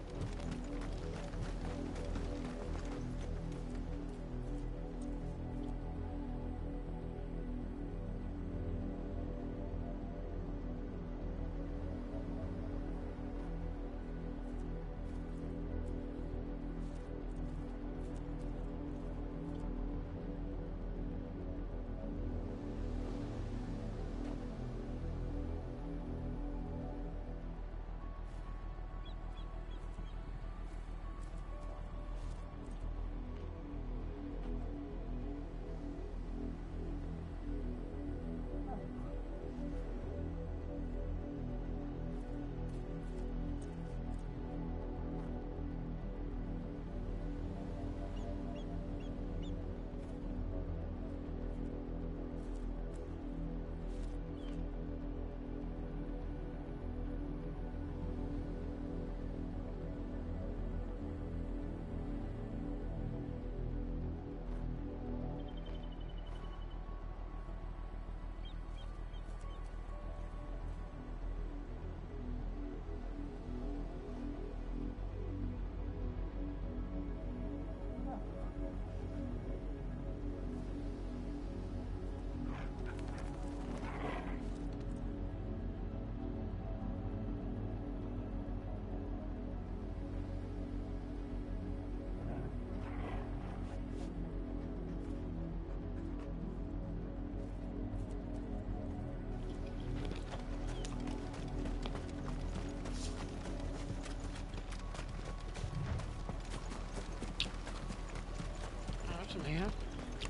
Man,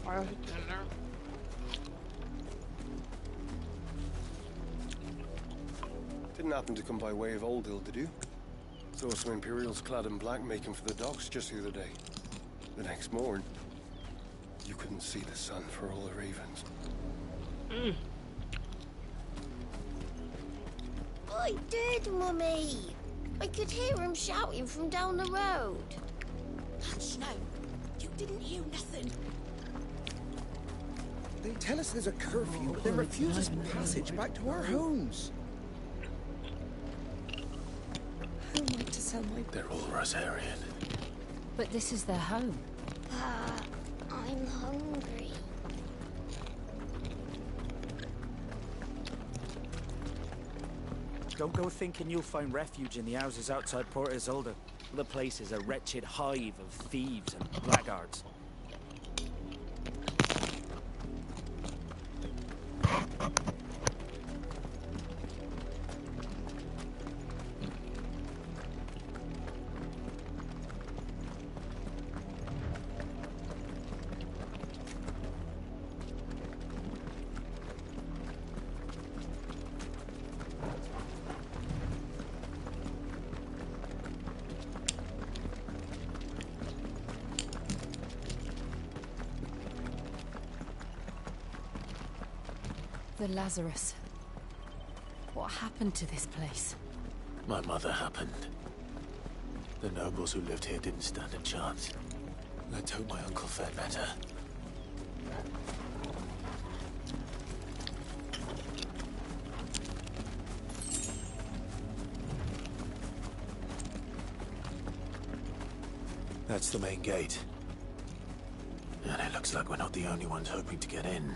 why was it in there? Didn't happen to come by way of Oldhill, did you? Saw some Imperials clad in black making for the docks just the other day. The next morn, you couldn't see the sun for all the ravens. I did, Mummy. I could hear him shouting from down the road. Hush now. You didn't hear nothing. They tell us there's a curfew, but then refuse us passage back to our homes. How am I to sell my... They're all Rosarian. But this is their home. I'm hungry. Don't go thinking you'll find refuge in the houses outside Port Isolde. The place is a wretched hive of thieves and blackguards. The Lazarus. What happened to this place? My mother happened. The nobles who lived here didn't stand a chance. Let's hope my uncle fared better. That's the main gate. And it looks like we're not the only ones hoping to get in.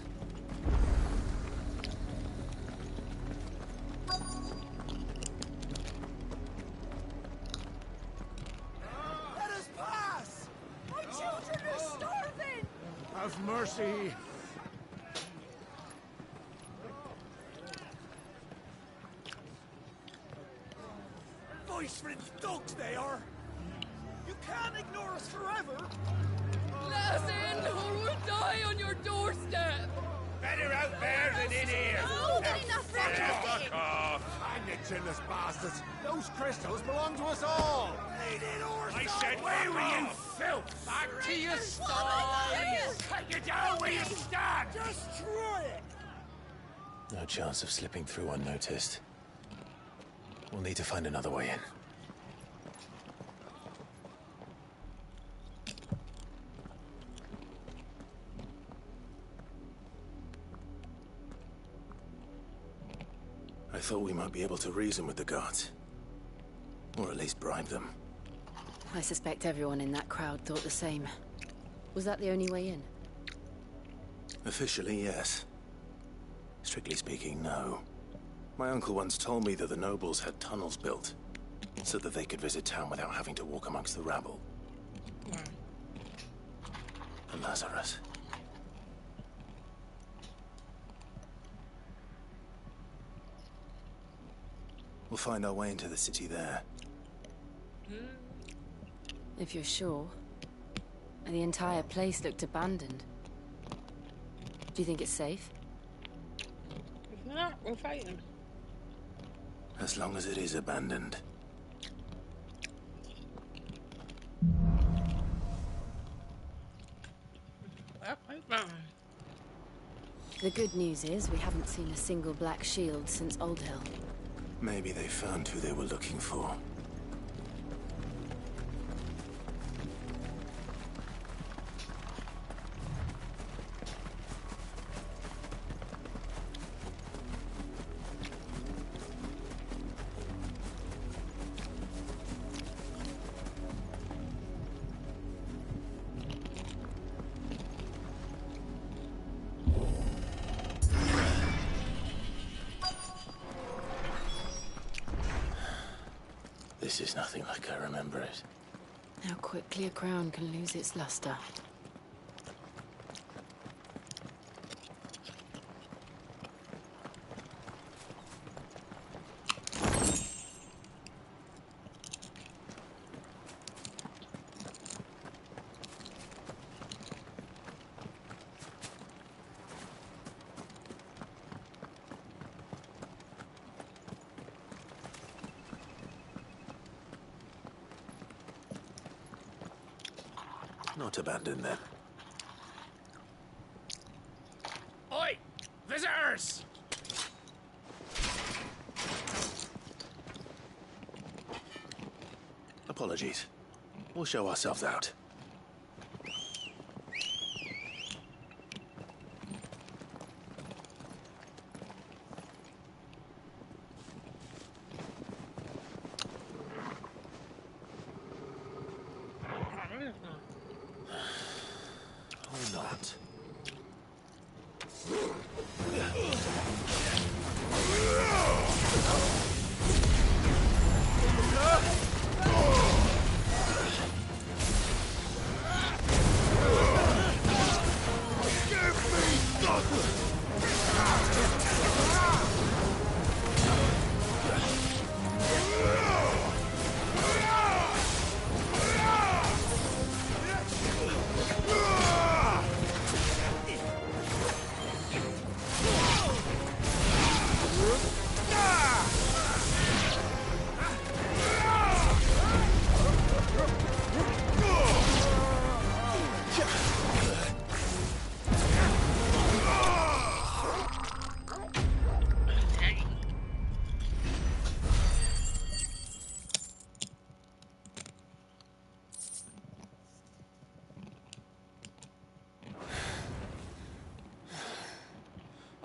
Let us pass! My children are starving! Have mercy. Voice for the dogs they are! You can't ignore us forever! Let us in, or we'll die on your doorstep! Better out there than in here. Oh, Fuck off. I'm the chinless bastards! Those crystals belong to us all! They did ours! I said, where were you, filth? Back to your sties. Cut you down where you stand. Destroy it! No chance of slipping through unnoticed. We'll need to find another way in. I thought we might be able to reason with the guards. Or at least bribe them. I suspect everyone in that crowd thought the same. Was that the only way in? Officially, yes. Strictly speaking, no. My uncle once told me that the nobles had tunnels built, so that they could visit town without having to walk amongst the rabble. The Lazarus. We'll find our way into the city there. If you're sure. The entire place looked abandoned. Do you think it's safe? If not, we're fighting. As long as it is abandoned. The good news is we haven't seen a single black shield since Old Hill. Maybe they found who they were looking for. This is nothing like I remember it. How quickly a crown can lose its luster. Not abandoned then. Oi! Visitors! Apologies. We'll show ourselves out.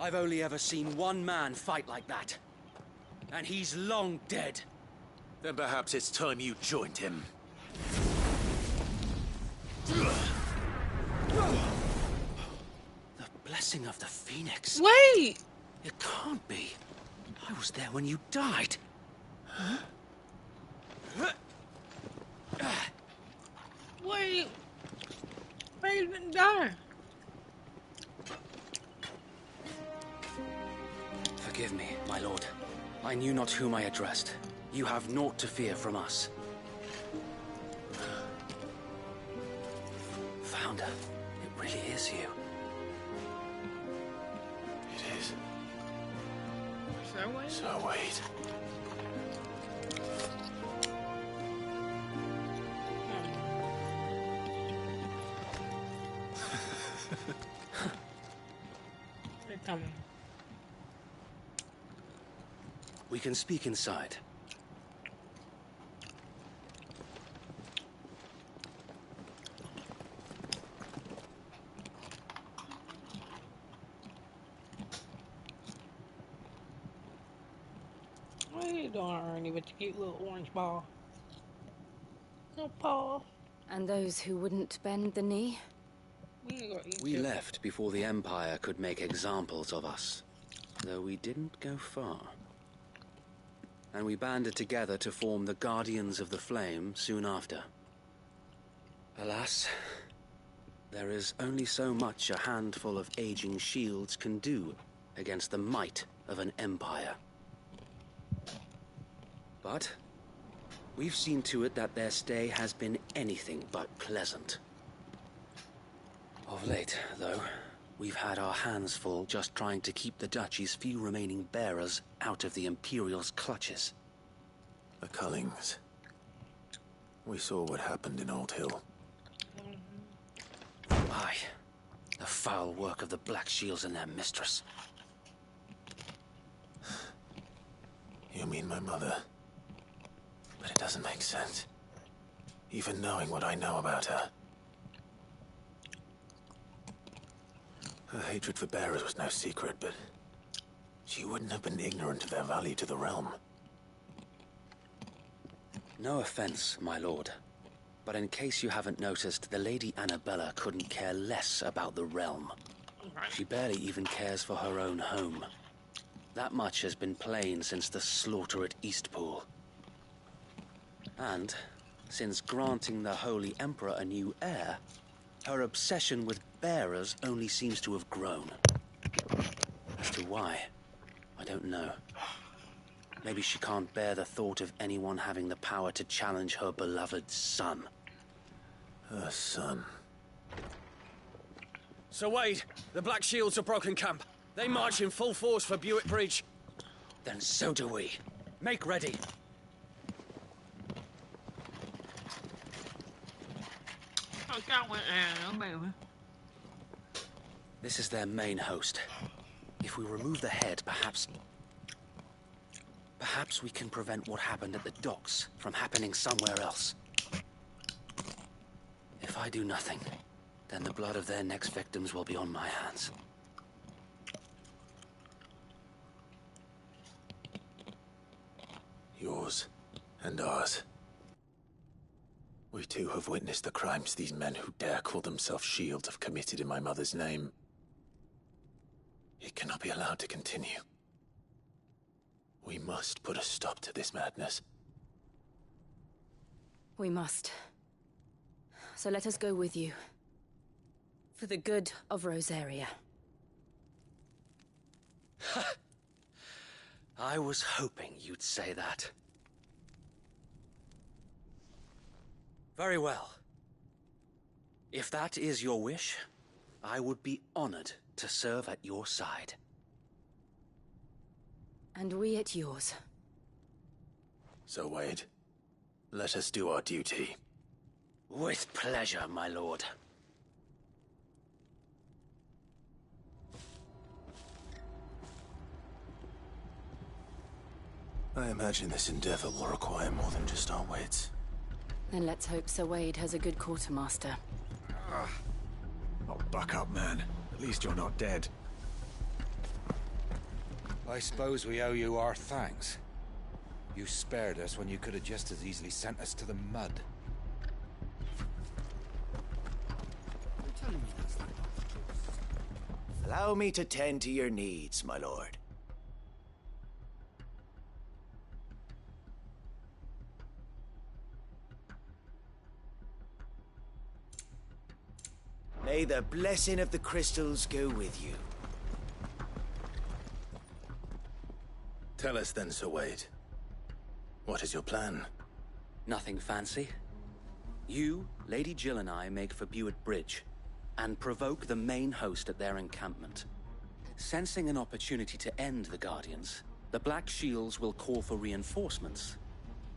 I've only ever seen one man fight like that. And he's long dead. Then perhaps it's time you joined him. The blessing of the Phoenix. Wait! It can't be. I was there when you died. Huh? Wait. He didn't die. Forgive me, my lord. I knew not whom I addressed. You have naught to fear from us. Founder, it really is you. It is. Sir Wade? Sir Wade. They're coming. We can speak inside. What are you doing, Ernie, with your cute little orange ball? No paw. And those who wouldn't bend the knee? We left before the Empire could make examples of us, though we didn't go far. And we banded together to form the Guardians of the Flame soon after. Alas, there is only so much a handful of aging shields can do against the might of an empire. But we've seen to it that their stay has been anything but pleasant. Of late, though, we've had our hands full just trying to keep the Duchy's few remaining bearers out of the Imperial's clutches. The Cullings. We saw what happened in Old Hill. Aye. The foul work of the Black Shields and their mistress. You mean my mother? But it doesn't make sense. Even knowing what I know about her. Her hatred for bearers was no secret, but she wouldn't have been ignorant of their value to the realm. No offense, my lord, but in case you haven't noticed, the Lady Annabella couldn't care less about the realm. She barely even cares for her own home. That much has been plain since the slaughter at Eastpool. And, since granting the Holy Emperor a new heir, her obsession with bearers only seems to have grown. As to why, I don't know. Maybe she can't bear the thought of anyone having the power to challenge her beloved son. Her son. Sir Wade, the Black Shields have broken camp. They march in full force for Buick Bridge. Then so do we. Make ready. This is their main host. If we remove the head, perhaps we can prevent what happened at the docks from happening somewhere else. If I do nothing, then the blood of their next victims will be on my hands. Yours and ours. We too have witnessed the crimes these men who dare call themselves shields have committed in my mother's name. It cannot be allowed to continue. We must put a stop to this madness. We must. So let us go with you. For the good of Rosaria. I was hoping you'd say that. Very well. If that is your wish, I would be honored to serve at your side. And we at yours. So, Wade, let us do our duty. With pleasure, my lord. I imagine this endeavor will require more than just our wits. Then let's hope Sir Wade has a good quartermaster. Oh, buck up, man. At least you're not dead. I suppose we owe you our thanks. You spared us when you could have just as easily sent us to the mud. You're telling me that's not the truth. Allow me to tend to your needs, my lord. May the blessing of the crystals go with you. Tell us then, Sir Wade. What is your plan? Nothing fancy. You, Lady Jill and I make for Buett Bridge and provoke the main host at their encampment. Sensing an opportunity to end the Guardians, the Black Shields will call for reinforcements,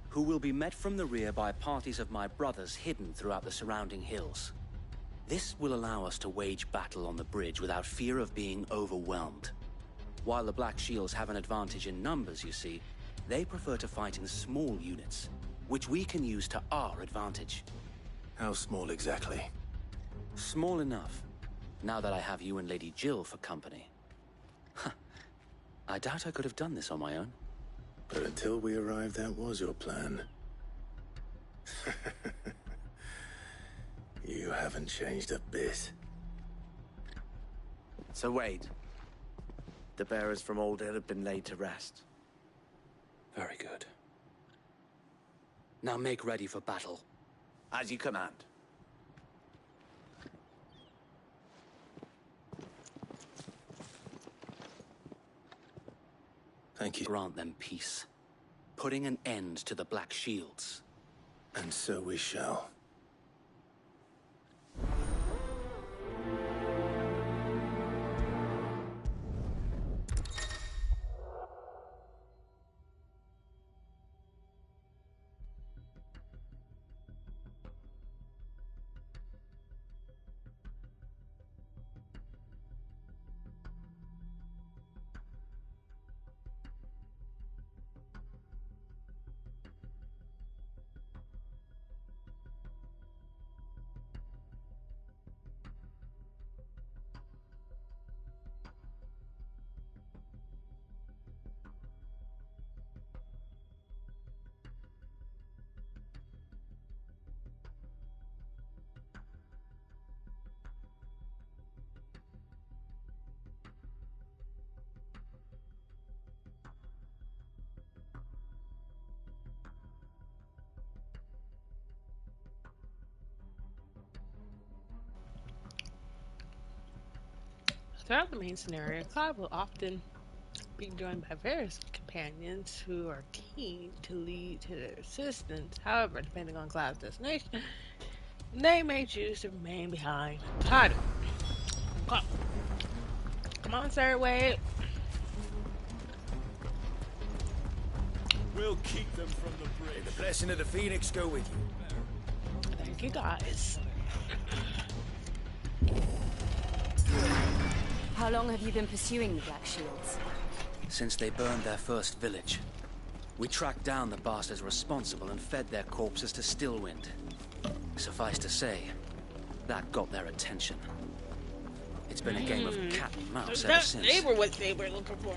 who will be met from the rear by parties of my brothers hidden throughout the surrounding hills. This will allow us to wage battle on the bridge without fear of being overwhelmed. While the Black Shields have an advantage in numbers, you see, they prefer to fight in small units, which we can use to our advantage. How small exactly? Small enough, now that I have you and Lady Jill for company. I doubt I could have done this on my own. But until we arrived, that was your plan. You haven't changed a bit. Sir Wade, the bearers from Old Hill have been laid to rest. Very good. Now make ready for battle. As you command. Thank you. Grant them peace, putting an end to the Black Shields. And so we shall. Throughout the main scenario, Clive will often be joined by various companions who are keen to lead to their assistance. However, depending on Clive's destination, they may choose to remain behind. Title. Come on, Sir Wade. We'll keep them from the bridge. May the blessing of the Phoenix go with you. Thank you, guys. How long have you been pursuing the Black Shields? Since they burned their first village. We tracked down the bastards responsible and fed their corpses to Stillwind. Suffice to say, that got their attention. It's been a game of cat and mouse ever since. They were what they were looking for.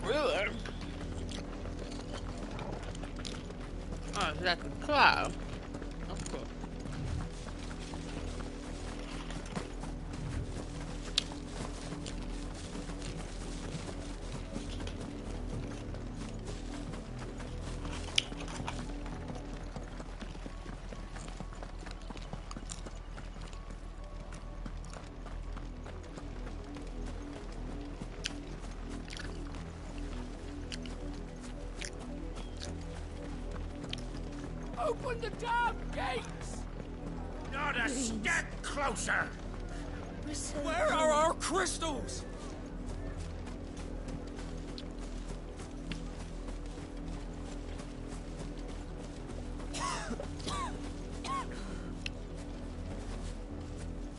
Ruler. Oh, exactly. Clive. Of course. Open the damn gates! Not a step closer! Where are our crystals?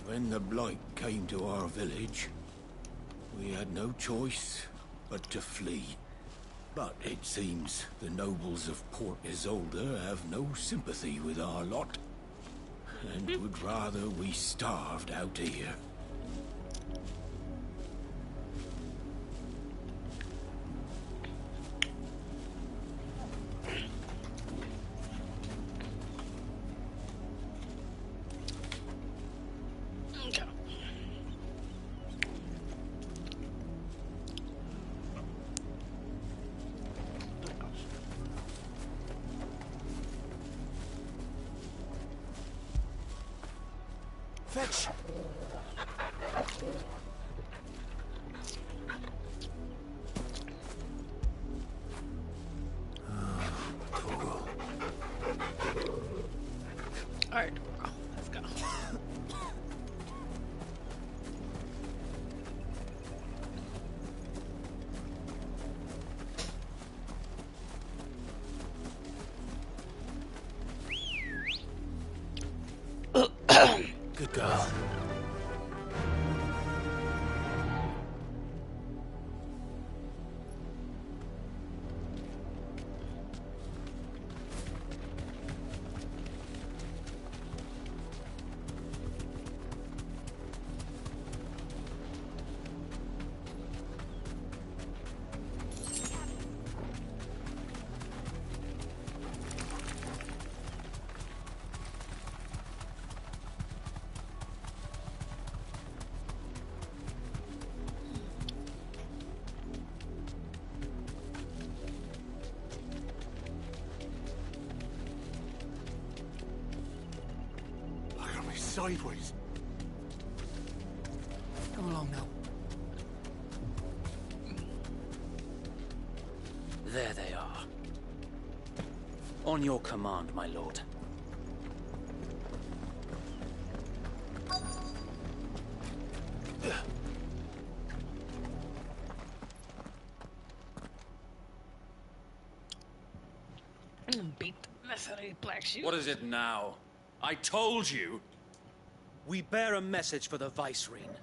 When the Blight came to our village, we had no choice but to flee. But it seems the nobles of Port Isolde have no sympathy with our lot, and would rather we starved out here. Fetch! Alright, let's go. Good girl. Sideways. Come along now. There they are. On your command, my lord. Beat the mess out of these black shoes. What is it now? I told you! We bear a message for the Vicereine.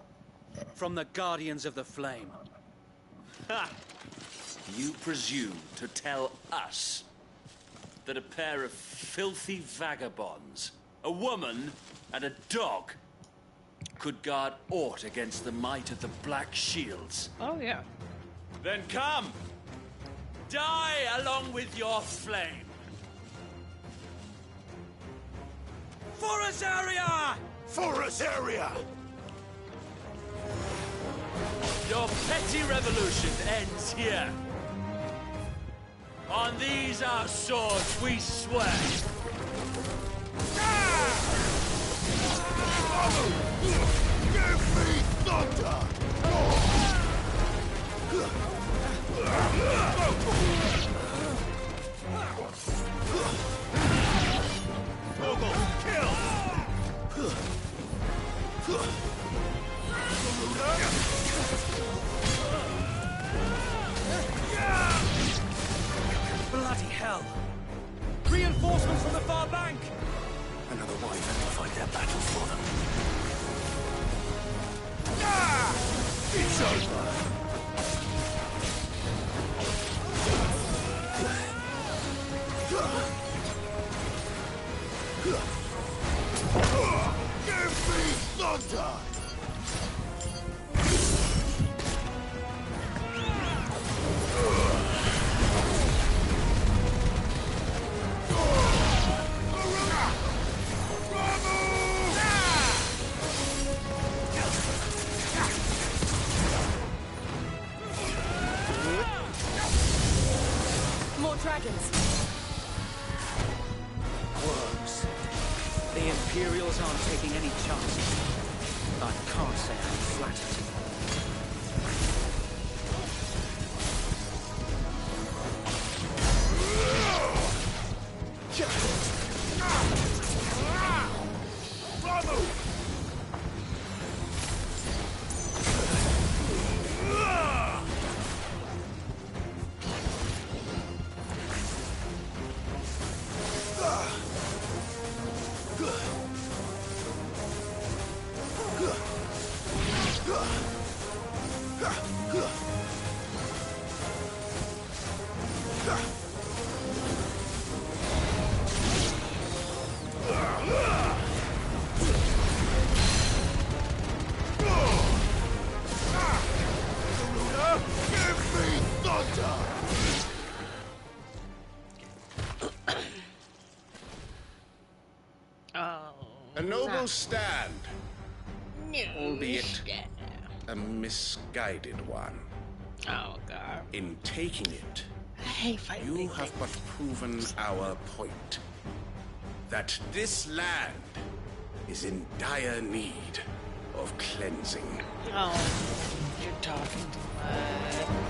From the Guardians of the Flame. Ha! You presume to tell us that a pair of filthy vagabonds, a woman and a dog, could guard aught against the might of the Black Shields? Oh, yeah. Then come! Die along with your flame! For Azaria! For Azaria! Your petty revolution ends here. On these our swords we swear. Give me thunder! Mogul, kill! Bloody hell! Reinforcements from the far bank! Another wyvern to fight their battles for them. It's over! Give me thunder! More dragons. Worms. The Imperials aren't taking any chances. I can't say I'm flattered. A noble stand, No. albeit a misguided one. Oh, God. In taking it, I hate fighting you big have but proven our point. That this land is in dire need of cleansing. Oh, you're talking too much.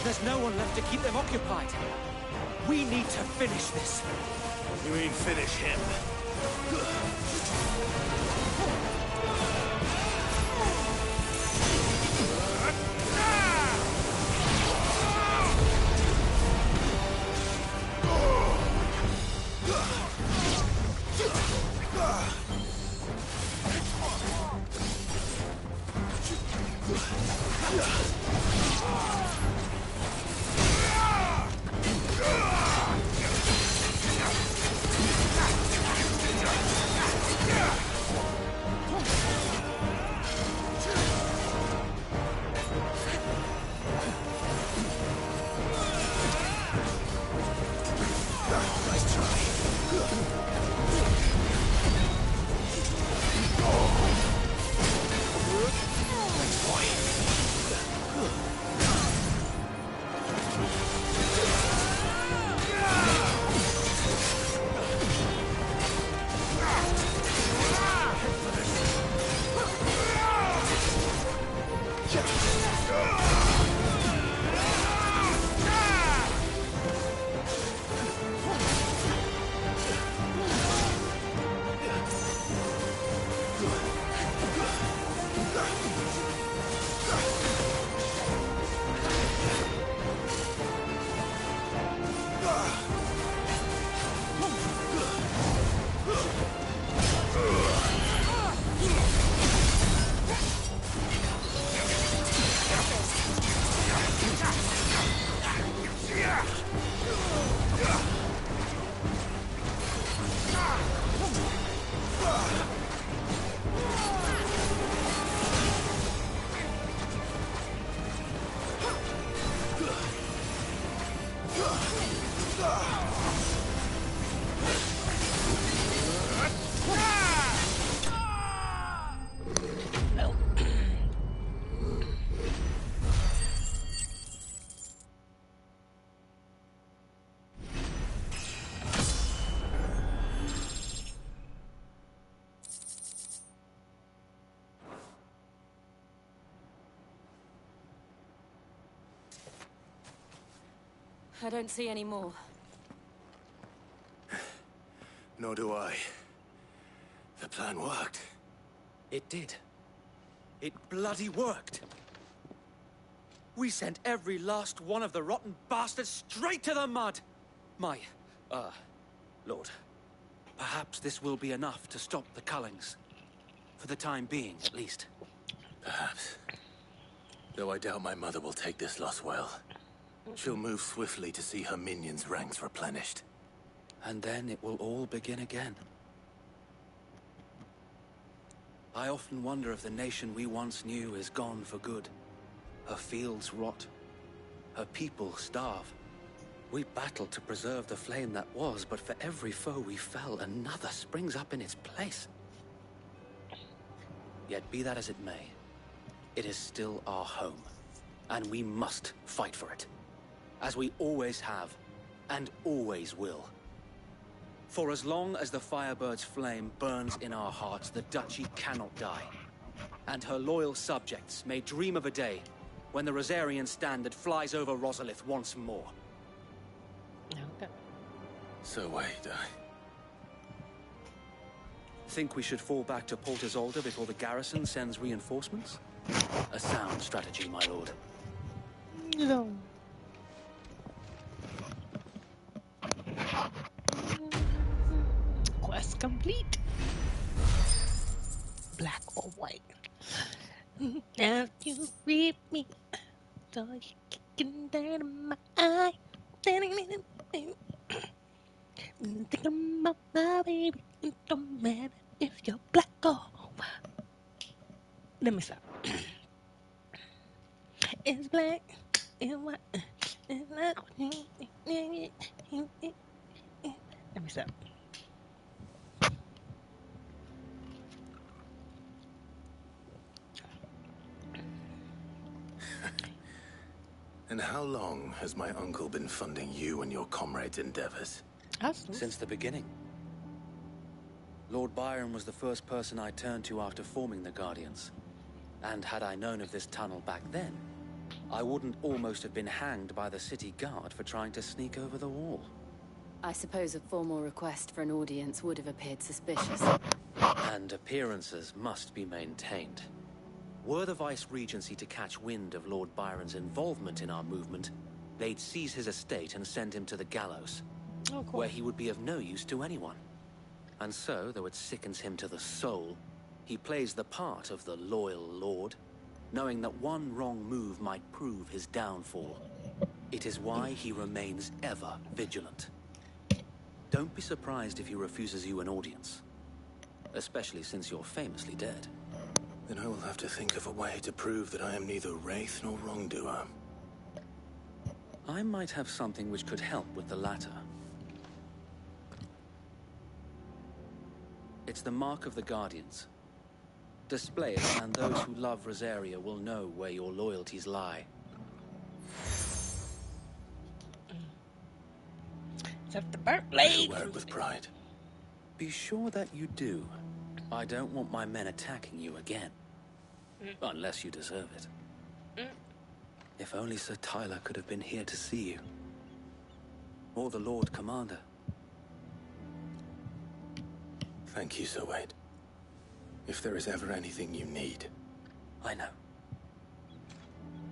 There's no one left to keep them occupied. We need to finish this. You mean finish him? I don't see any more. Nor do I. The plan worked. It did. It bloody worked. We sent every last one of the rotten bastards straight to the mud! Lord. Perhaps this will be enough to stop the Cullings. For the time being, at least. Perhaps. Though I doubt my mother will take this loss well. She'll move swiftly to see her minions' ranks replenished. And then it will all begin again. I often wonder if the nation we once knew is gone for good. Her fields rot. Her people starve. We battled to preserve the flame that was, but for every foe we fell, another springs up in its place. Yet be that as it may, it is still our home, and we must fight for it. As we always have, and always will. For as long as the Firebird's flame burns in our hearts, the Duchy cannot die. And her loyal subjects may dream of a day when the Rosarian standard flies over Rosalith once more. Okay. So wait, Think we should fall back to Polterzolder before the garrison sends reinforcements? A sound strategy, my lord. No. Quest complete. Black or white. Now you read me, so you kicking down in my eye. Thinking about my baby, it don't matter if you're black or white. Let me stop. It's black and white. It's not. Let me stop. And how long has my uncle been funding you and your comrades' endeavors? Since the beginning. Lord Byron was the first person I turned to after forming the Guardians. And had I known of this tunnel back then, I wouldn't almost have been hanged by the city guard for trying to sneak over the wall. I suppose a formal request for an audience would have appeared suspicious. And appearances must be maintained. Were the Vice-Regency to catch wind of Lord Byron's involvement in our movement, they'd seize his estate and send him to the gallows, where he would be of no use to anyone. And so, though it sickens him to the soul, he plays the part of the loyal lord, knowing that one wrong move might prove his downfall. It is why he remains ever vigilant. Don't be surprised if he refuses you an audience, especially since you're famously dead. Then I will have to think of a way to prove that I am neither wraith nor wrongdoer. I might have something which could help with the latter. It's the mark of the Guardians. Display it, and those who love Rosaria will know where your loyalties lie. Except the burnt blade. Wear it with pride. Be sure that you do. I don't want my men attacking you again. Unless you deserve it. If only Sir Tyler could have been here to see you. Or the Lord Commander. Thank you, Sir Wade. If there is ever anything you need. I know.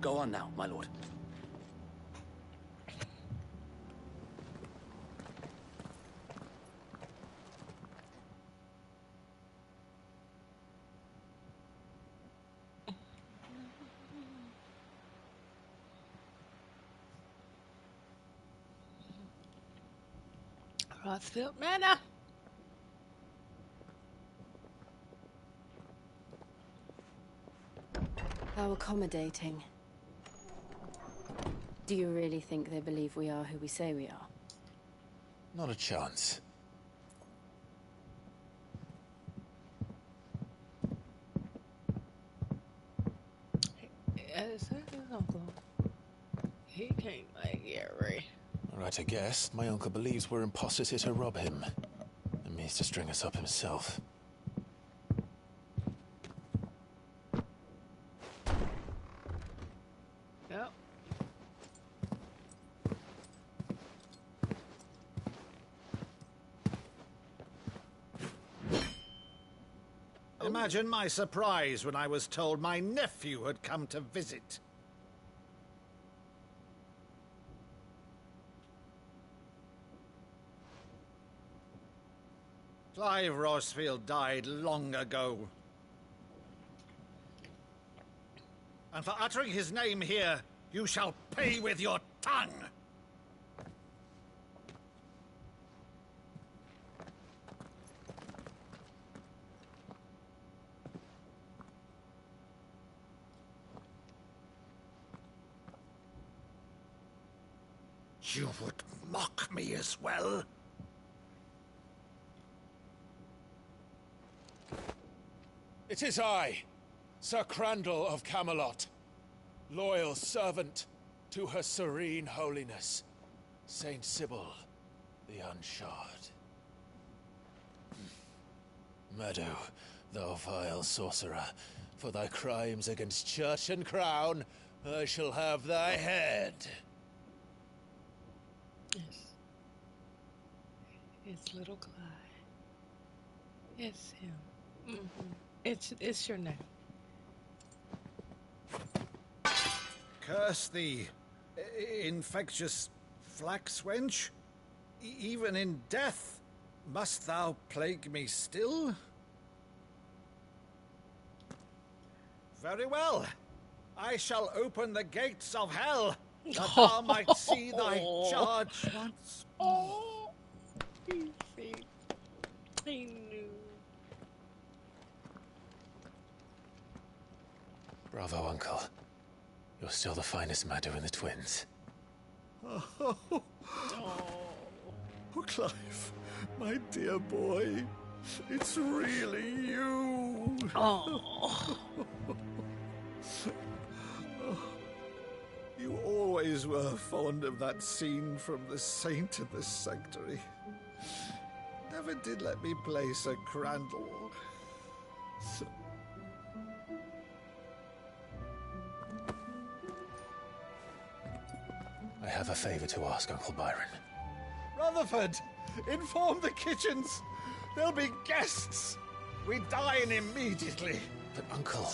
Go on now, my lord. Crossfield Manor. How accommodating. Do you really think they believe we are who we say we are? Not a chance. Yes, his uncle. He came like Gary. Right, I guess. My uncle believes we're imposters here to rob him. And means to string us up himself. Yep. Imagine my surprise when I was told my nephew had come to visit. Clive Rosfield died long ago. And for uttering his name here, you shall pay with your tongue! You would mock me as well? It is I, Sir Crandall of Camelot, loyal servant to her serene holiness, Saint Sybil the Unshod. Meadow, thou vile sorcerer, for thy crimes against church and crown, I shall have thy head. Yes. It's little Clyde. It's him. It's your name. Curse thee, infectious flax wench. Even in death, must thou plague me still? Very well. I shall open the gates of hell, that thou might see thy charge once more. Oh, you see, he knew. Bravo, Uncle. You're still the finest Meadow in the twins. Oh, Clive, my dear boy, it's really you. Oh. You always were fond of that scene from The Saint in the Sanctuary. Never did let me play Sir Crandall. I have a favor to ask, Uncle Byron. Rutherford, inform the kitchens. There'll be guests. We dine immediately. But, Uncle...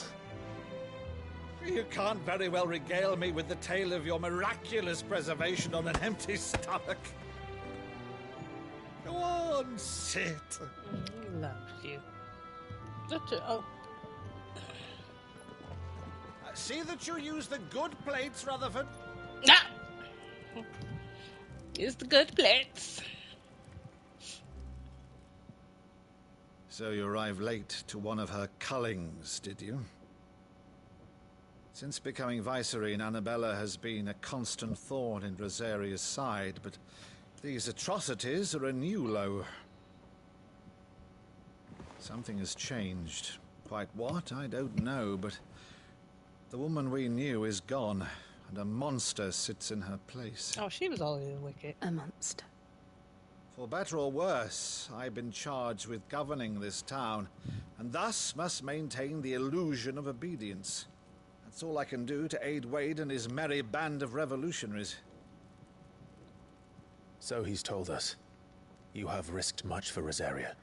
You can't very well regale me with the tale of your miraculous preservation on an empty stomach. Go on, sit. He loves you. See that you use the good plates, Rutherford. Ah! Use the good plates. So you arrived late to one of her cullings, did you? Since becoming Vicereine, Annabella has been a constant thorn in Rosaria's side, but these atrocities are a new low. Something has changed. Quite what, I don't know, but the woman we knew is gone, and a monster sits in her place. Oh, she was always wicked. A monster. For better or worse, I've been charged with governing this town, and thus must maintain the illusion of obedience. That's all I can do to aid Wade and his merry band of revolutionaries. So he's told us. You have risked much for Rosaria.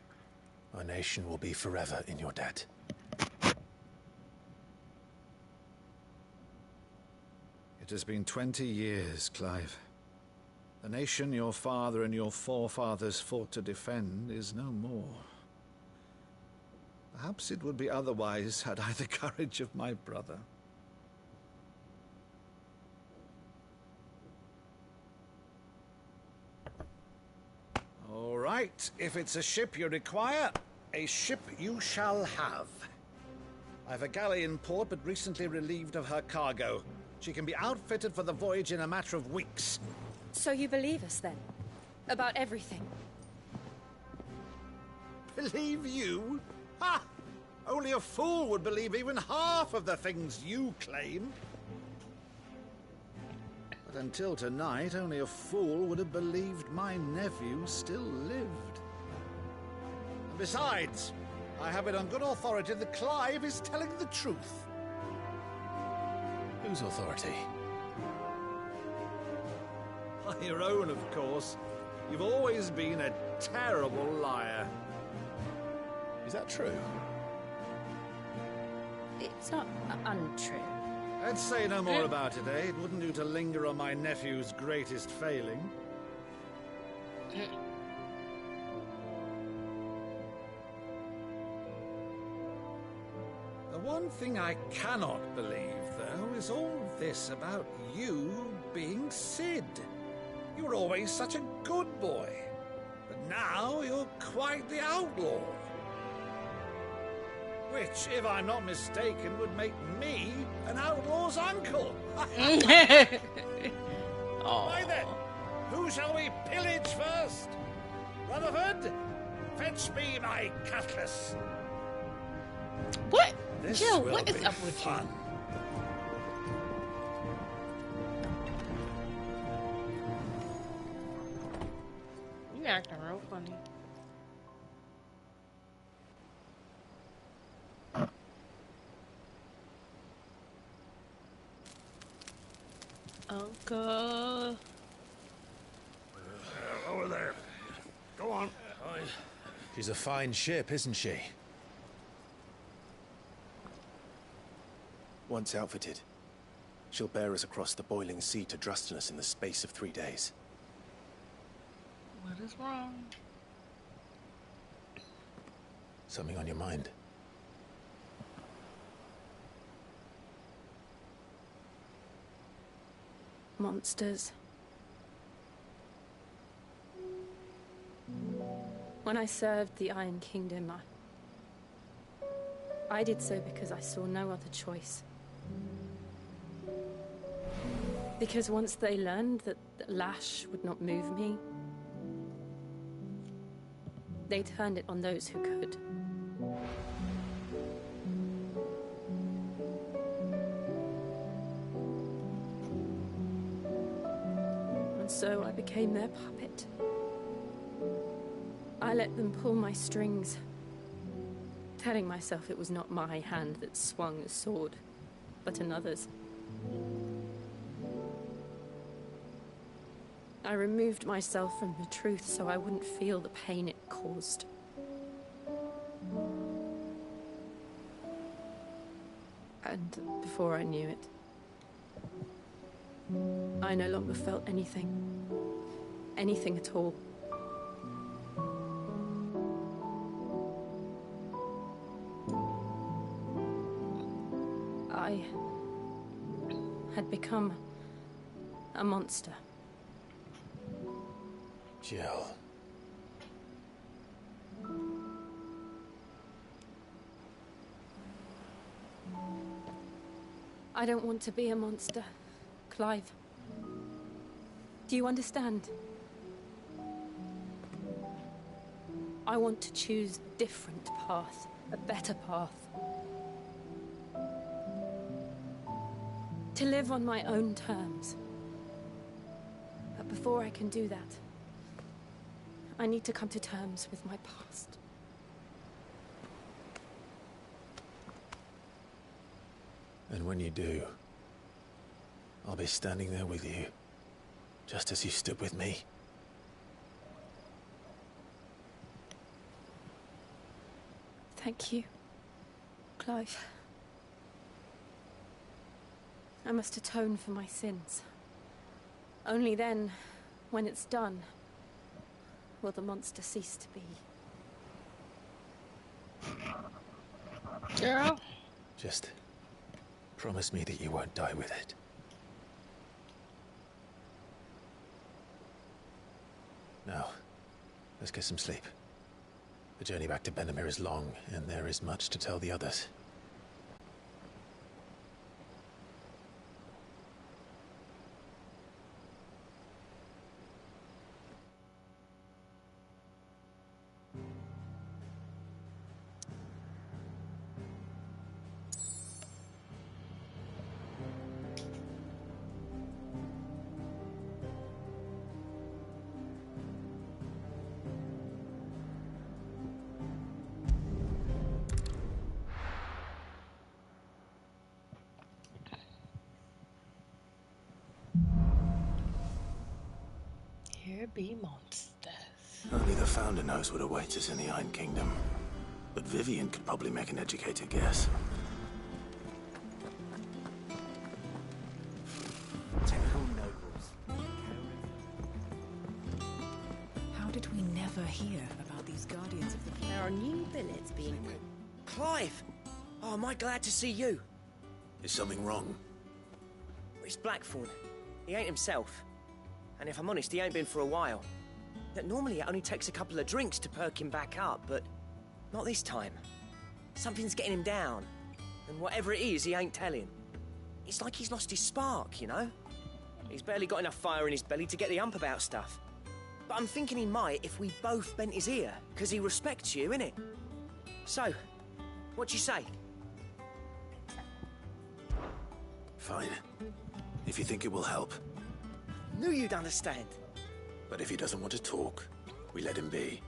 Our nation will be forever in your debt. It has been 20 years, Clive. The nation your father and your forefathers fought to defend is no more. Perhaps it would be otherwise had I the courage of my brother. All right, if it's a ship you require, a ship you shall have. I've a galley in port, but recently relieved of her cargo. She can be outfitted for the voyage in a matter of weeks. So you believe us, then? About everything? Believe you? Ha! Only a fool would believe even half of the things you claim. But until tonight, only a fool would have believed my nephew still lived. And besides, I have it on good authority that Clive is telling the truth. Whose authority? Your own, of course. You've always been a terrible liar. Is that true? It's not untrue. Let's say no more about it, eh? It wouldn't do to linger on my nephew's greatest failing. The one thing I cannot believe, though, is all this about you being Sid. You were always such a good boy, but now you're quite the outlaw. Which, if I'm not mistaken, would make me an outlaw's uncle. Why then, Who shall we pillage first? Rutherford, fetch me my cutlass. What? This Jill, will what is be up with fun. You acting real funny. Uncle. Over there. Go on. She's a fine ship, isn't she? Once outfitted, she'll bear us across the boiling sea to Drustinus in the space of 3 days. What is wrong? Something on your mind? Monsters. When I served the Iron Kingdom, I did so because I saw no other choice. Because once they learned that the lash would not move me, they turned it on those who could. And so I became their puppet. I let them pull my strings, telling myself it was not my hand that swung the sword, but another's. I removed myself from the truth so I wouldn't feel the pain it caused. And before I knew it, I no longer felt anything. Anything at all. I had become a monster. Jill. I don't want to be a monster, Clive. Do you understand? I want to choose a different path, a better path. To live on my own terms. But before I can do that, I need to come to terms with my past. And when you do, I'll be standing there with you, just as you stood with me. Thank you, Clive. I must atone for my sins. Only then, when it's done, will the monster cease to be. Girl. Just promise me that you won't die with it. Now, let's get some sleep. The journey back to Benamir is long, and there is much to tell the others. Here be monsters. Only the Founder knows what awaits us in the Iron Kingdom. But Vivian could probably make an educated guess. Typical nobles. How did we never hear about these Guardians of the Flame? There are new billets being put. Clive! Oh, am I glad to see you? Is something wrong? It's Blackthorn. He ain't himself. And if I'm honest, he ain't been for a while. That normally it only takes a couple of drinks to perk him back up, but not this time. Something's getting him down. And whatever it is, he ain't telling. It's like he's lost his spark, you know? He's barely got enough fire in his belly to get the ump about stuff. But I'm thinking he might if we both bent his ear, because he respects you, innit? So, what do you say? Fine. If you think it will help. Knew you'd understand. But if he doesn't want to talk, we let him be.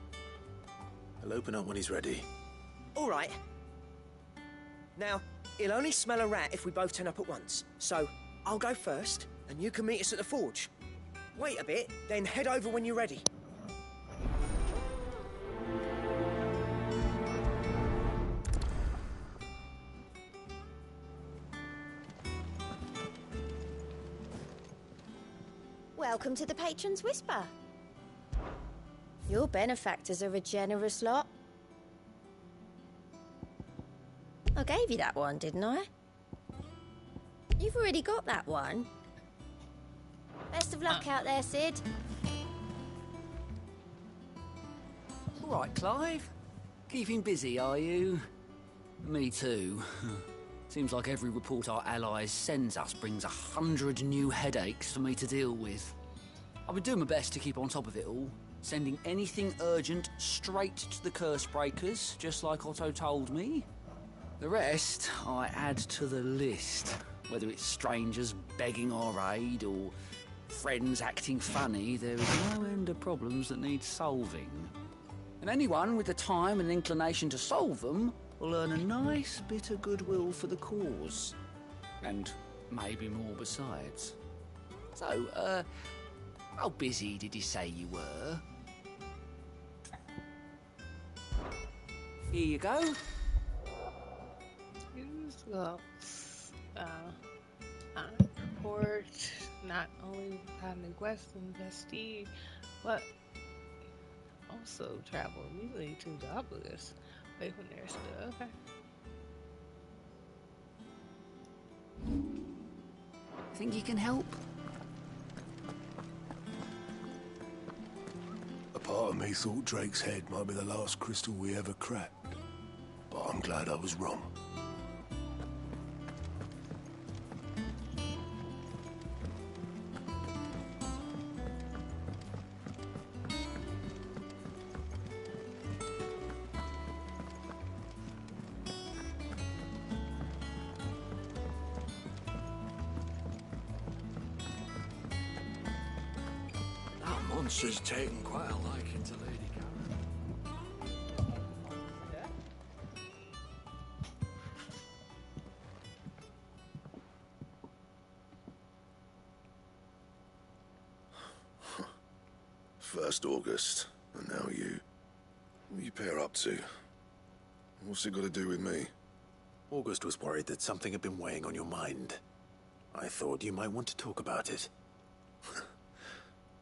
He'll open up when he's ready. All right. Now, he'll only smell a rat if we both turn up at once. So, I'll go first, and you can meet us at the forge. Wait a bit, then head over when you're ready. Welcome to the Patron's Whisper. Your benefactors are a generous lot. I gave you that one, didn't I? You've already got that one. Best of luck out there, Sid. All right, Clive. Keeping busy, are you? Me too. Seems like every report our allies sends us brings 100 new headaches for me to deal with. I've been doing my best to keep on top of it all, sending anything urgent straight to the curse breakers, just like Otto told me. The rest I add to the list, whether it's strangers begging our aid or friends acting funny. There is no end of problems that need solving. And anyone with the time and inclination to solve them will earn a nice bit of goodwill for the cause. And maybe more besides. So, how busy did you say you were? Here you go. Use the report not only finding questions as Steve, but also travel immediately to the obelisk. Wait when there's the okay. Think you can help? A part of me thought Drake's head might be the last crystal we ever cracked. But I'm glad I was wrong. She's taken quite a liking to Lady Karen. First August, and now you. What are you pair up to? What's it got to do with me? August was worried that something had been weighing on your mind. I thought you might want to talk about it.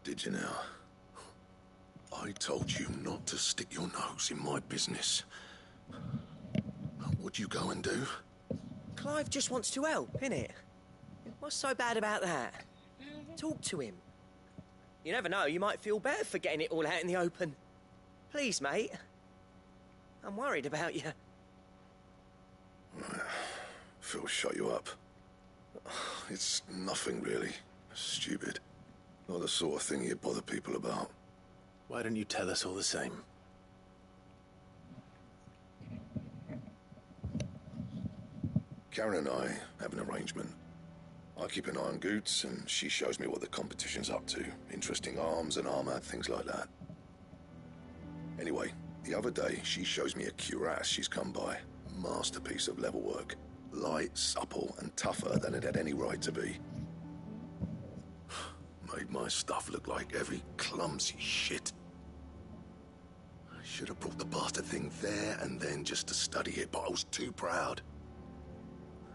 Did you now? I told you not to stick your nose in my business. What'd you go and do? Clive just wants to help, innit? What's so bad about that? Talk to him. You never know, you might feel better for getting it all out in the open. Please, mate. I'm worried about you. Phil shut you up. It's nothing, really. Stupid. Not the sort of thing you bother people about. Why don't you tell us all the same? Karen and I have an arrangement. I keep an eye on Goots, and she shows me what the competition's up to. Interesting arms and armor, things like that. Anyway, the other day, she shows me a cuirass she's come by. Masterpiece of level work. Light, supple, and tougher than it had any right to be. Made my stuff look like heavy, clumsy shit. I should have brought the bastard thing there and then just to study it, but I was too proud.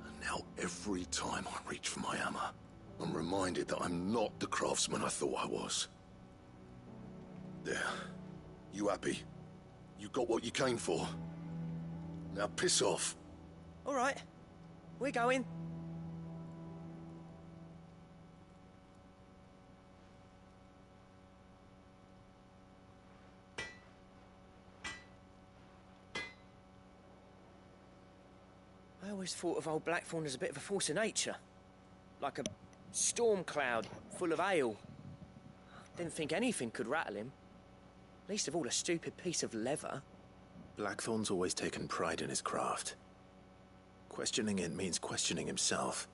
And now every time I reach for my hammer, I'm reminded that I'm not the craftsman I thought I was. There. You happy? You got what you came for? Now piss off. All right. We're going. I always thought of old Blackthorn as a bit of a force of nature. Like a storm cloud full of ale. Didn't think anything could rattle him. Least of all a stupid piece of leather. Blackthorn's always taken pride in his craft. Questioning it means questioning himself.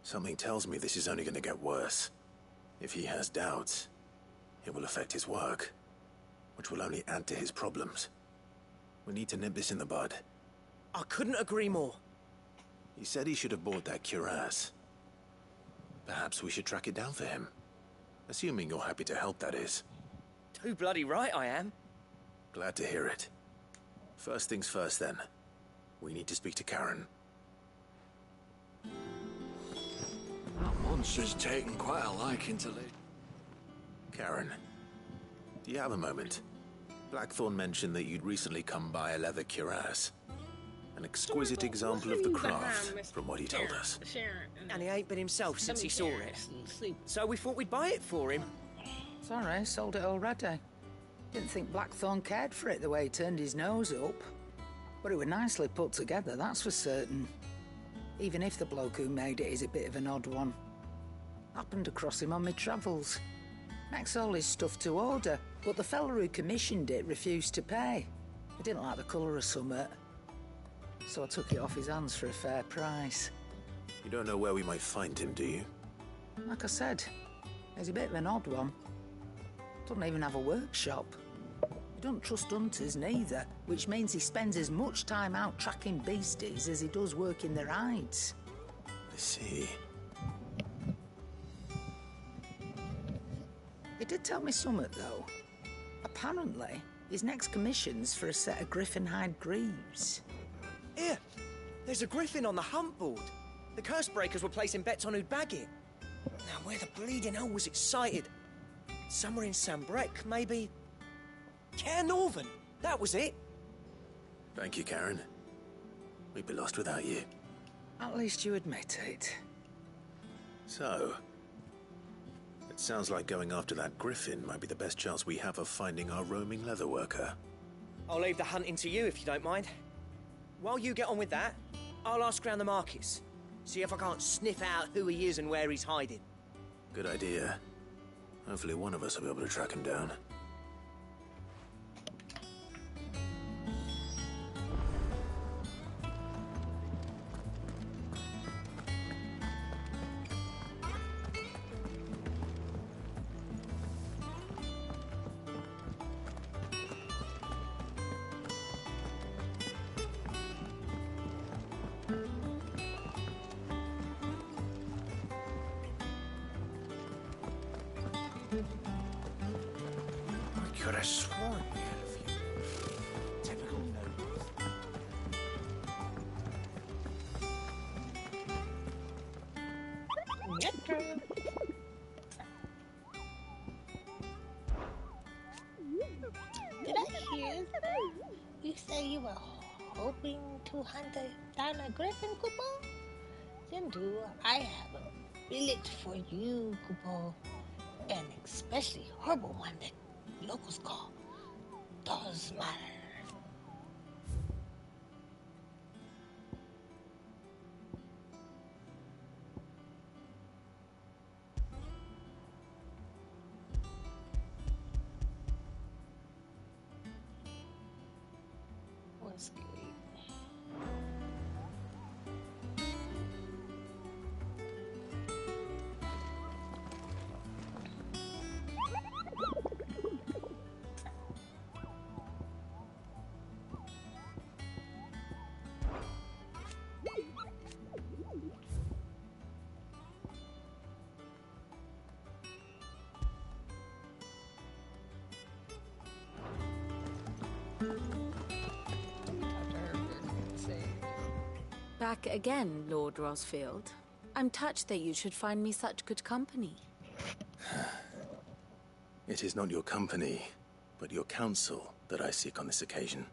Something tells me this is only going to get worse. If he has doubts, it will affect his work, which will only add to his problems. We need to nip this in the bud. I couldn't agree more. He said he should have bought that cuirass. Perhaps we should track it down for him. Assuming you're happy to help, that is. Too bloody right I am. Glad to hear it. First things first, then. We need to speak to Karen. That monster's taken quite a liking to Lee. Karen, do you have a moment? Blackthorn mentioned that you'd recently come by a leather cuirass. An exquisite example of the craft, from what he told us. And he ain't been himself since he saw it. So we thought we'd buy it for him. Sorry, sold it already. Didn't think Blackthorn cared for it the way he turned his nose up. But it was nicely put together, that's for certain. Even if the bloke who made it is a bit of an odd one. Happened across him on my travels. Makes all his stuff to order, but the fella who commissioned it refused to pay. He didn't like the colour of summit. So I took it off his hands for a fair price. You don't know where we might find him, do you? Like I said, he's a bit of an odd one. Doesn't even have a workshop. He doesn't trust hunters neither, which means he spends as much time out tracking beasties as he does working their hides. I see. He did tell me something, though. Apparently, his next commission's for a set of griffin hide greaves. Here, there's a griffin on the hunt board. The curse breakers were placing bets on who'd bag it. Now, where the bleeding hell was it sighted? Somewhere in Sambrec, maybe... Care Northern, that was it. Thank you, Karen. We'd be lost without you. At least you admit it. So, it sounds like going after that griffin might be the best chance we have of finding our roaming leatherworker. I'll leave the hunting to you if you don't mind. While you get on with that, I'll ask around the markets. See if I can't sniff out who he is and where he's hiding. Good idea. Hopefully one of us will be able to track him down. I could have sworn we had a few. Typical nobles. Did I hear you say you were hoping to hunt down a griffin, Kupo? Then do I have a village for you, Kupo? An especially horrible one that locals call does matter. Whiskey. Back again, Lord Rosfield. I'm touched that you should find me such good company. It is not your company, but your counsel that I seek on this occasion.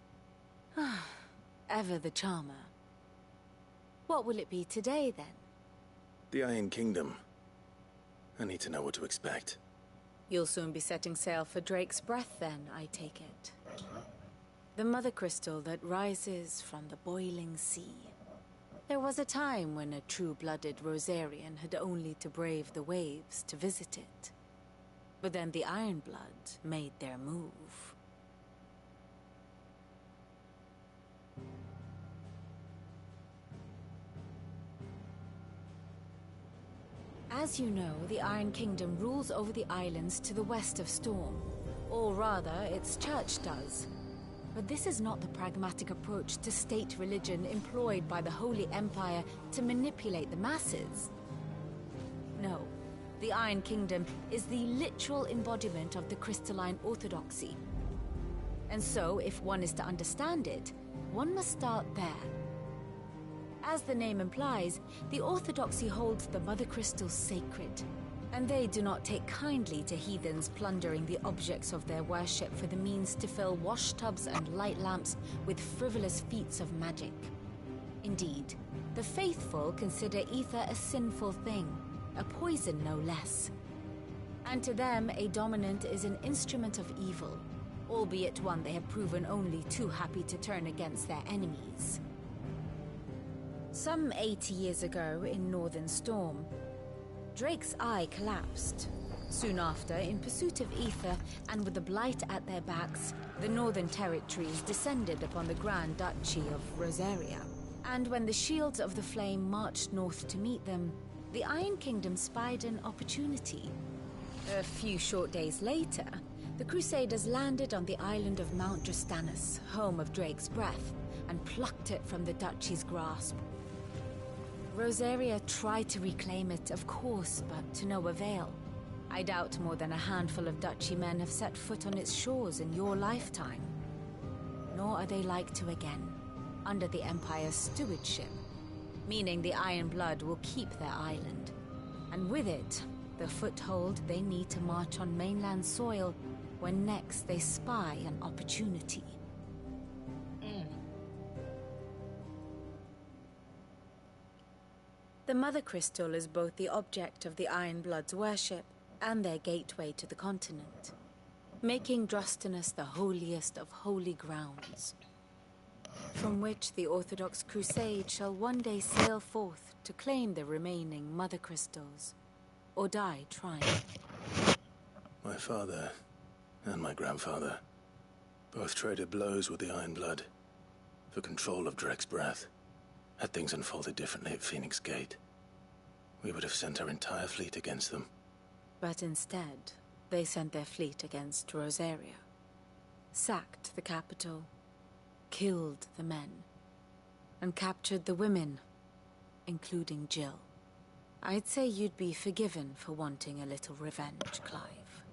Ever the charmer. What will it be today, then? The Iron Kingdom. I need to know what to expect. You'll soon be setting sail for Drake's Breath, then, I take it. The mother crystal that rises from the boiling sea. There was a time when a true-blooded Rosarian had only to brave the waves to visit it. But then the Ironblood made their move. As you know, the Iron Kingdom rules over the islands to the west of Storm. Or rather, its church does. But this is not the pragmatic approach to state religion employed by the Holy Empire to manipulate the masses. No, the Iron Kingdom is the literal embodiment of the crystalline orthodoxy. And so, if one is to understand it, one must start there. As the name implies, the orthodoxy holds the Mother Crystals sacred, and they do not take kindly to heathens plundering the objects of their worship for the means to fill washtubs and light lamps with frivolous feats of magic. Indeed, the faithful consider ether a sinful thing, a poison no less. And to them, a dominant is an instrument of evil, albeit one they have proven only too happy to turn against their enemies. Some 80 years ago, in Northern Storm, Drake's eye collapsed. Soon after, in pursuit of ether, and with the Blight at their backs, the Northern Territories descended upon the Grand Duchy of Rosaria. And when the Shields of the Flame marched north to meet them, the Iron Kingdom spied an opportunity. A few short days later, the Crusaders landed on the island of Mount Drastanus, home of Drake's breath, and plucked it from the Duchy's grasp. Rosaria tried to reclaim it, of course, but to no avail. I doubt more than a handful of Duchy men have set foot on its shores in your lifetime. Nor are they like to again, under the Empire's stewardship, meaning the Iron Blood will keep their island, and with it, the foothold they need to march on mainland soil when next they spy an opportunity. The Mother Crystal is both the object of the Iron Blood's worship and their gateway to the continent, making Drastanus the holiest of holy grounds, from which the Orthodox Crusade shall one day sail forth to claim the remaining Mother Crystals, or die trying. My father and my grandfather both traded blows with the Iron Blood for control of Drake's breath. Had things unfolded differently at Phoenix Gate, we would have sent our entire fleet against them. But instead, they sent their fleet against Rosaria, sacked the capital, killed the men, and captured the women, including Jill. I'd say you'd be forgiven for wanting a little revenge, Clive.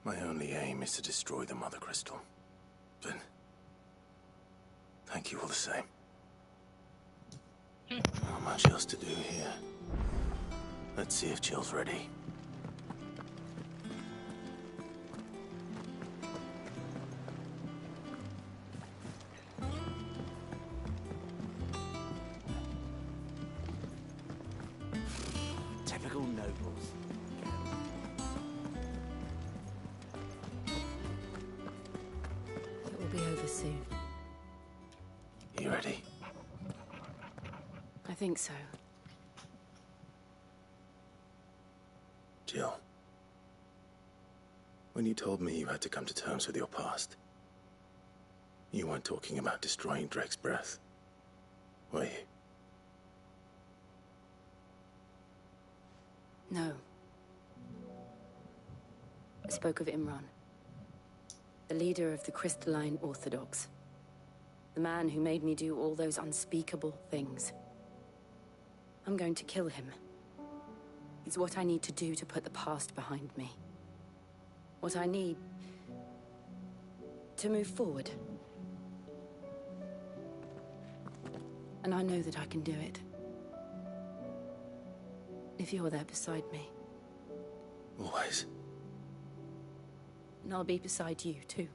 My only aim is to destroy the Mother Crystal. But thank you all the same. Not much else to do here. Let's see if Jill's ready. Typical nobles. It will be over soon. You ready? I think so. Jill, when you told me you had to come to terms with your past, you weren't talking about destroying Drake's breath, were you? No. I spoke of Imran, the leader of the Crystalline Orthodox. The man who made me do all those unspeakable things. I'm going to kill him. It's what I need to do to put the past behind me. What I need to move forward. And I know that I can do it. If you're there beside me. Always. And I'll be beside you, too.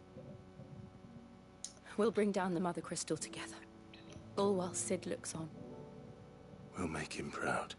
We'll bring down the Mother Crystal together. All while Sid looks on. We'll make him proud.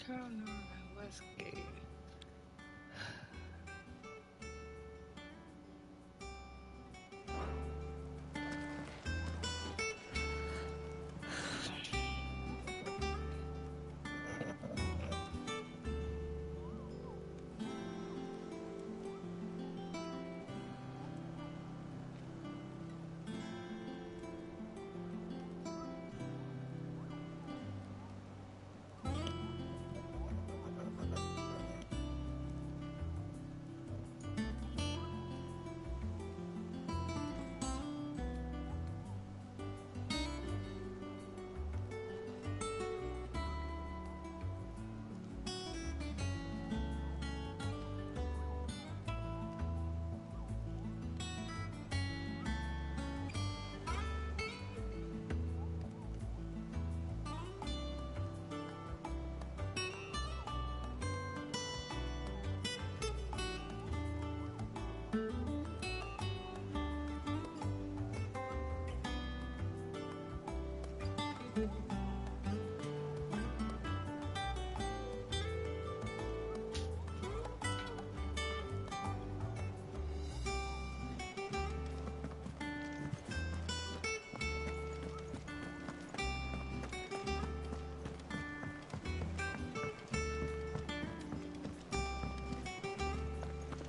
Turn on Westgate.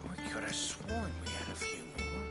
I could have sworn we had a few more.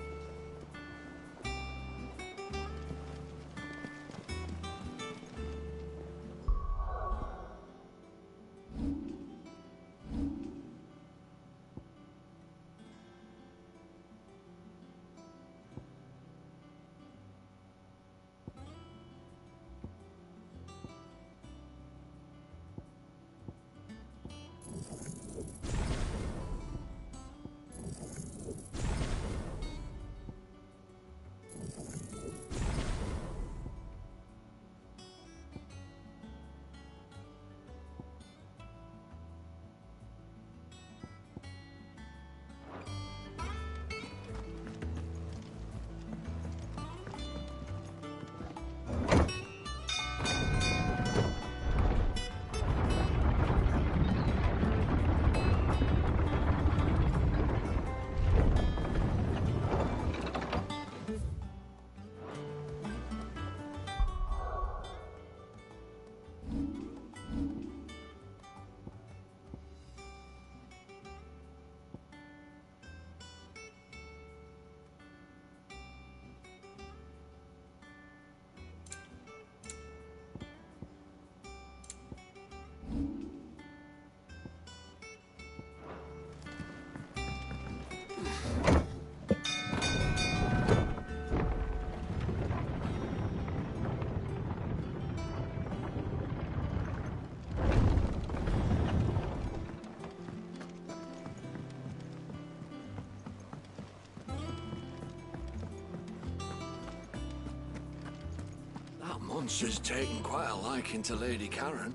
That monster's taken quite a liking to Lady Karen.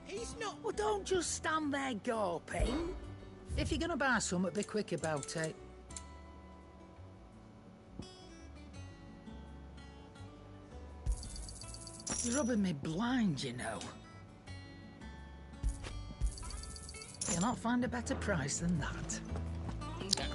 He's not. Well, don't just stand there gawping. If you're gonna buy something, be quick about it. You're rubbing me blind, you know. You'll not find a better price than that. Okay.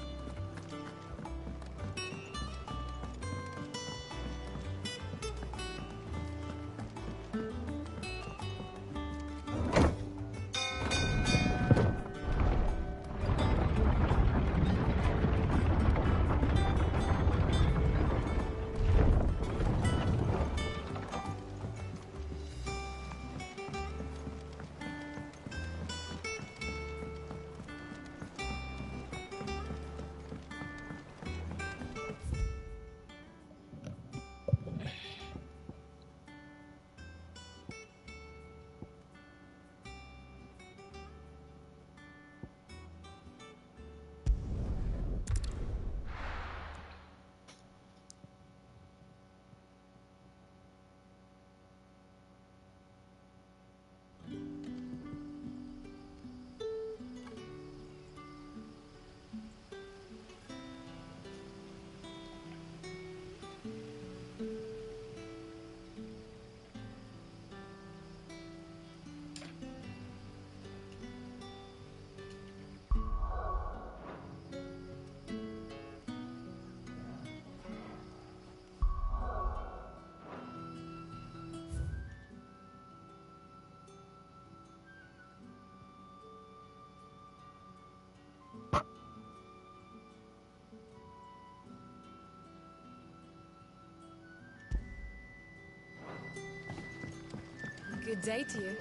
Good day to you.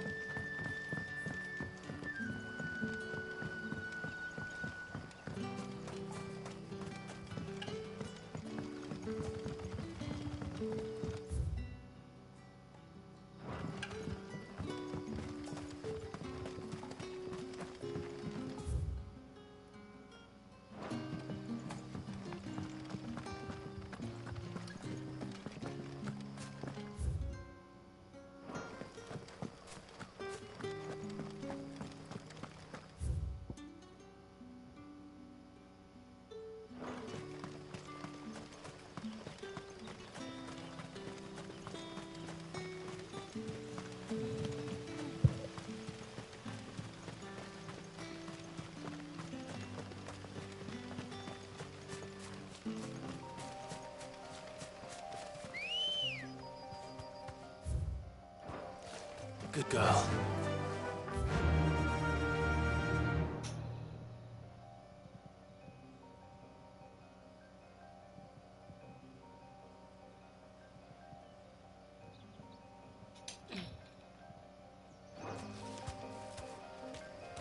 Good girl.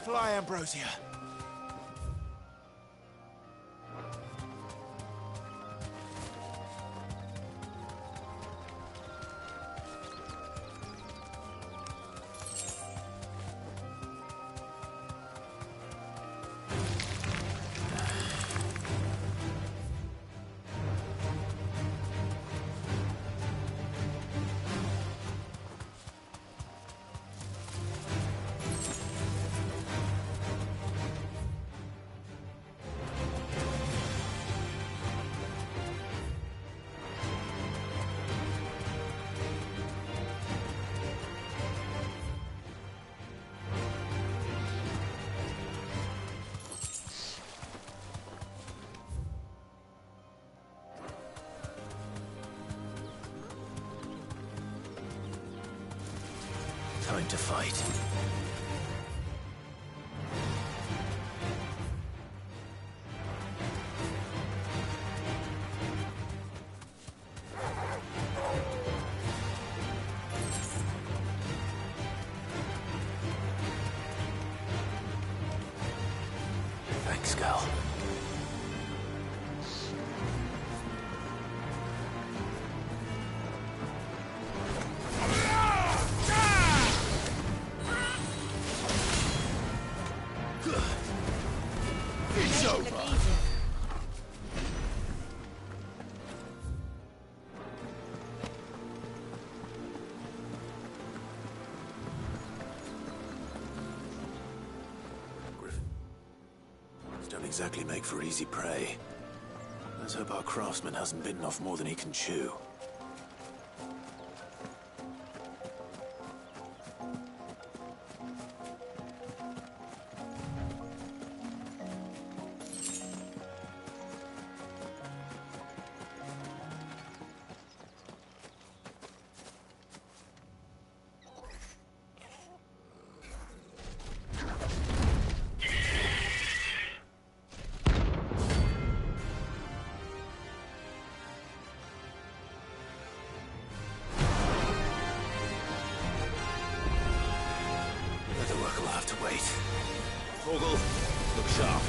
Fly, Ambrosia. Time to fight. Thanks, girl. It's over. Don't exactly make for easy prey. Let's hope our craftsman hasn't bitten off more than he can chew. We'll have to wait. Vogel, look sharp.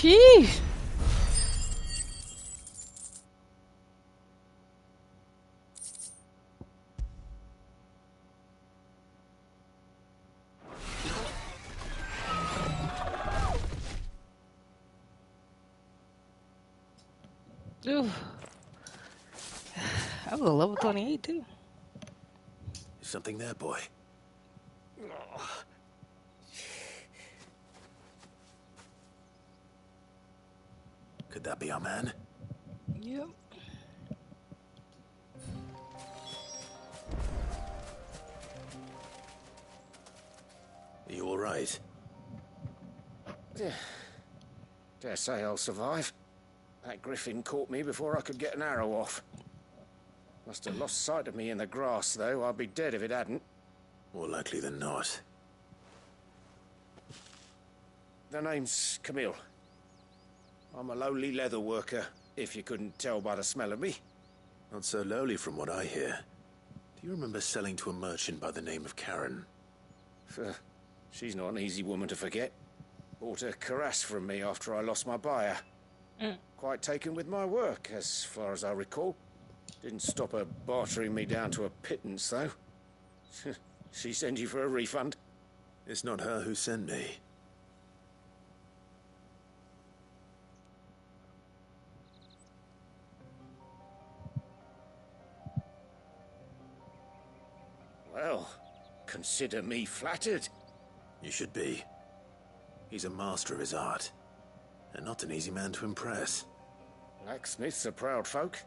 Jeez. Ooh. I was a level 28 too. Something there, boy. Could that be our man? Yep. Are you all right? Dare say I'll survive. That griffin caught me before I could get an arrow off. Must have lost sight of me in the grass, though. I'd be dead if it hadn't. More likely than not. The name's Camille. I'm a lowly leather worker, if you couldn't tell by the smell of me. Not so lowly from what I hear. Do you remember selling to a merchant by the name of Karen? She's not an easy woman to forget. Bought a cuirass from me after I lost my buyer. Quite taken with my work, as far as I recall. Didn't stop her bartering me down to a pittance, though. She sends you for a refund? It's not her who sent me. Well, consider me flattered. You should be. He's a master of his art, and not an easy man to impress. Blacksmiths are proud folk.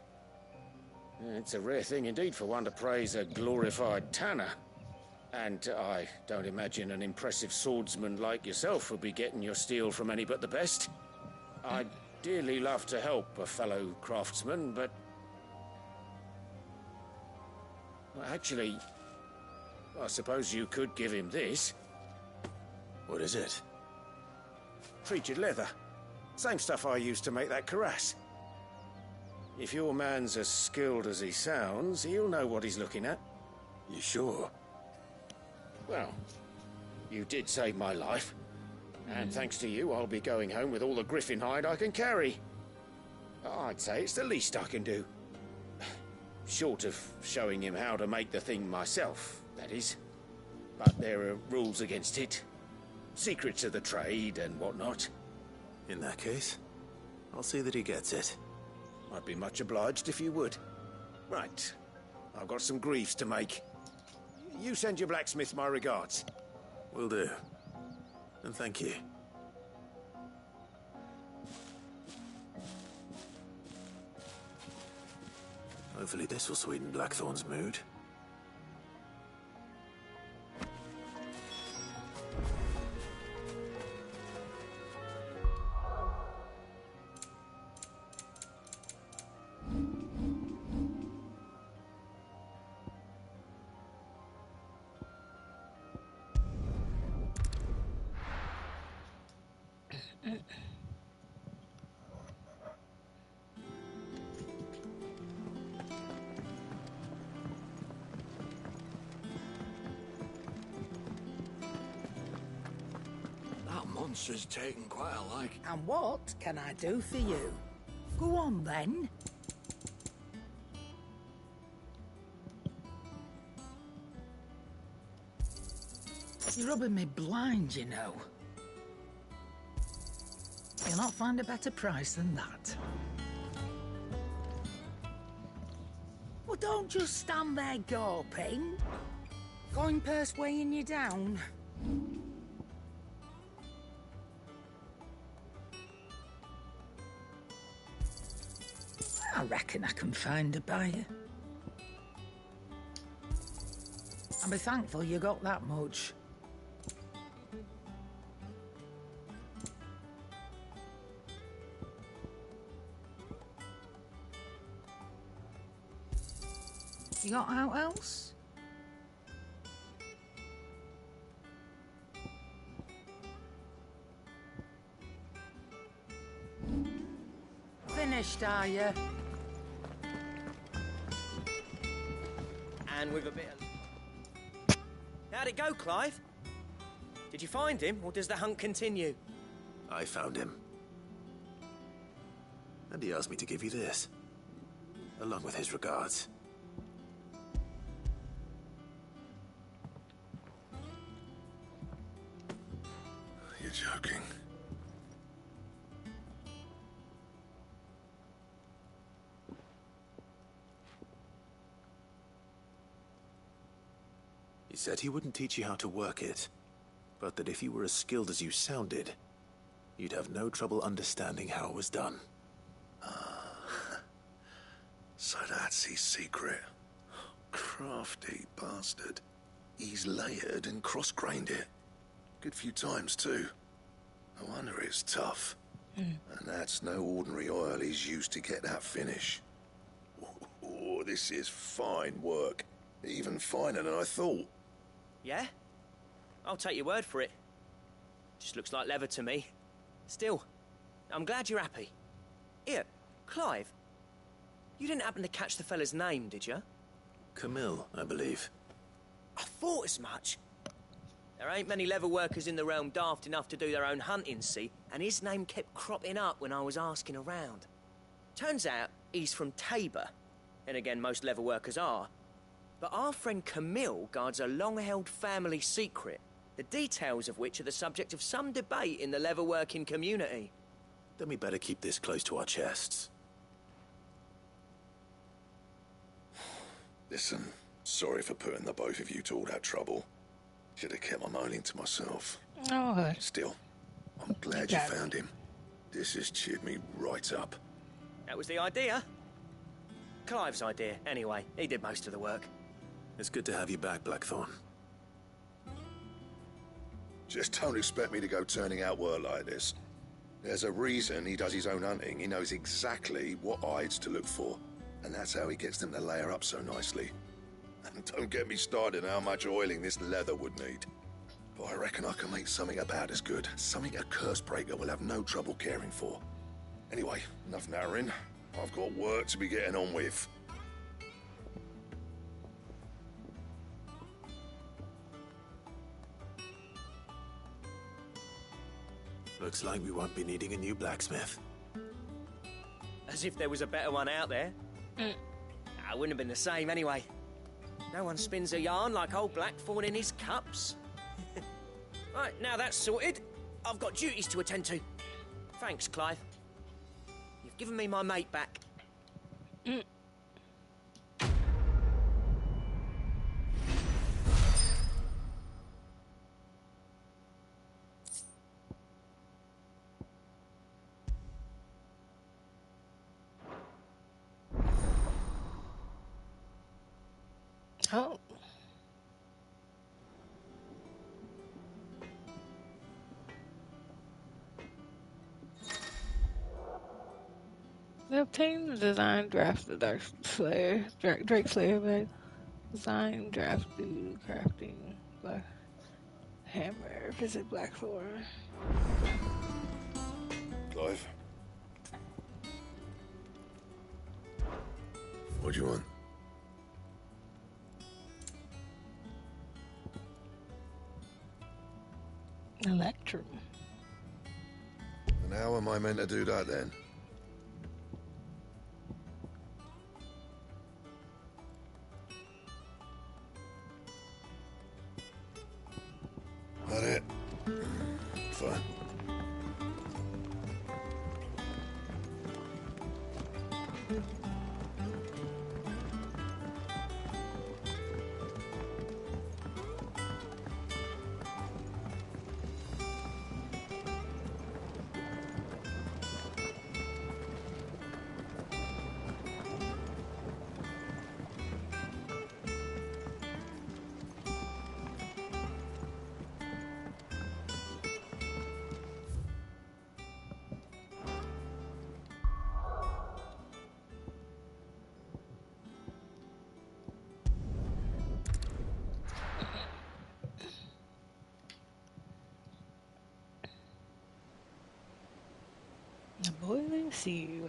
It's a rare thing indeed for one to praise a glorified tanner. And I don't imagine an impressive swordsman like yourself would be getting your steel from any but the best. I'd dearly love to help a fellow craftsman, but... well, actually, I suppose you could give him this. What is it? Treated leather. Same stuff I used to make that cuirass. If your man's as skilled as he sounds, he'll know what he's looking at. You sure? Well, you did save my life. And thanks to you, I'll be going home with all the griffin hide I can carry. I'd say it's the least I can do. Short of showing him how to make the thing myself, that is. But there are rules against it. Secrets of the trade and whatnot. In that case, I'll see that he gets it. I'd be much obliged if you would. Right. I've got some greaves to make. You send your blacksmith my regards. Will do. And thank you. Hopefully this will sweeten Blackthorn's mood. Monster's taken quite a like. And what can I do for you? Go on, then. You're rubbing me blind, you know. You'll not find a better price than that. Well, don't just stand there gawping. Coin purse weighing you down. I reckon I can find a buyer. I'll be thankful you got that much. You got out else? Finished, are you? And with a bit of... How'd it go, Clive? Did you find him, or does the hunt continue? I found him. And he asked me to give you this, along with his regards. You're joking. He said he wouldn't teach you how to work it, but that if you were as skilled as you sounded, you'd have no trouble understanding how it was done. So that's his secret. Crafty bastard. He's layered and cross-grained it. Good few times, too. No wonder it's tough. And that's no ordinary oil he's used to get that finish. Oh, this is fine work. Even finer than I thought. Yeah? I'll take your word for it. Just looks like leather to me. Still, I'm glad you're happy. Here, Clive. You didn't happen to catch the fella's name, did you? Camille, I believe. I thought as much. There ain't many leather workers in the realm daft enough to do their own hunting, see? And his name kept cropping up when I was asking around. Turns out he's from Tabor. And again, most leather workers are. But our friend Camille guards a long-held family secret, the details of which are the subject of some debate in the leather-working community. Then we better keep this close to our chests. Listen, sorry for putting the both of you to all that trouble. Should have kept my moaning to myself. Oh, Still, I'm glad you found him. This has cheered me right up. That was the idea. Clive's idea, anyway. He did most of the work. It's good to have you back, Blackthorn. Just don't expect me to go turning out work like this. There's a reason he does his own hunting. He knows exactly what hides to look for. And that's how he gets them to layer up so nicely. And don't get me started on how much oiling this leather would need. But I reckon I can make something about as good. Something a Cursebreaker will have no trouble caring for. Anyway, enough nattering. I've got work to be getting on with. Looks like we won't be needing a new blacksmith. As if there was a better one out there. It wouldn't have been the same anyway. No one spins a yarn like old Blackthorn in his cups. Right, now that's sorted, I've got duties to attend to. Thanks, Clive. You've given me my mate back. Oh. They obtained the design draft of Dark Slayer, Drake Slayer, but design draft due crafting black hammer, visit Blackthorn. Clive? What do you want? Electrum. And how am I meant to do that then? That it? Fine. The boiling sea.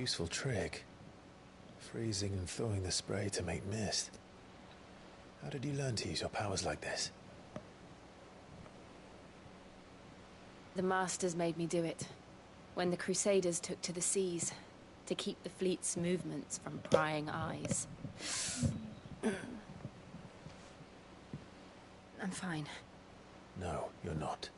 Useful trick. Freezing and thawing the spray to make mist. How did you learn to use your powers like this? The Masters made me do it. When the Crusaders took to the seas, to keep the fleet's movements from prying eyes. I'm fine. No, you're not.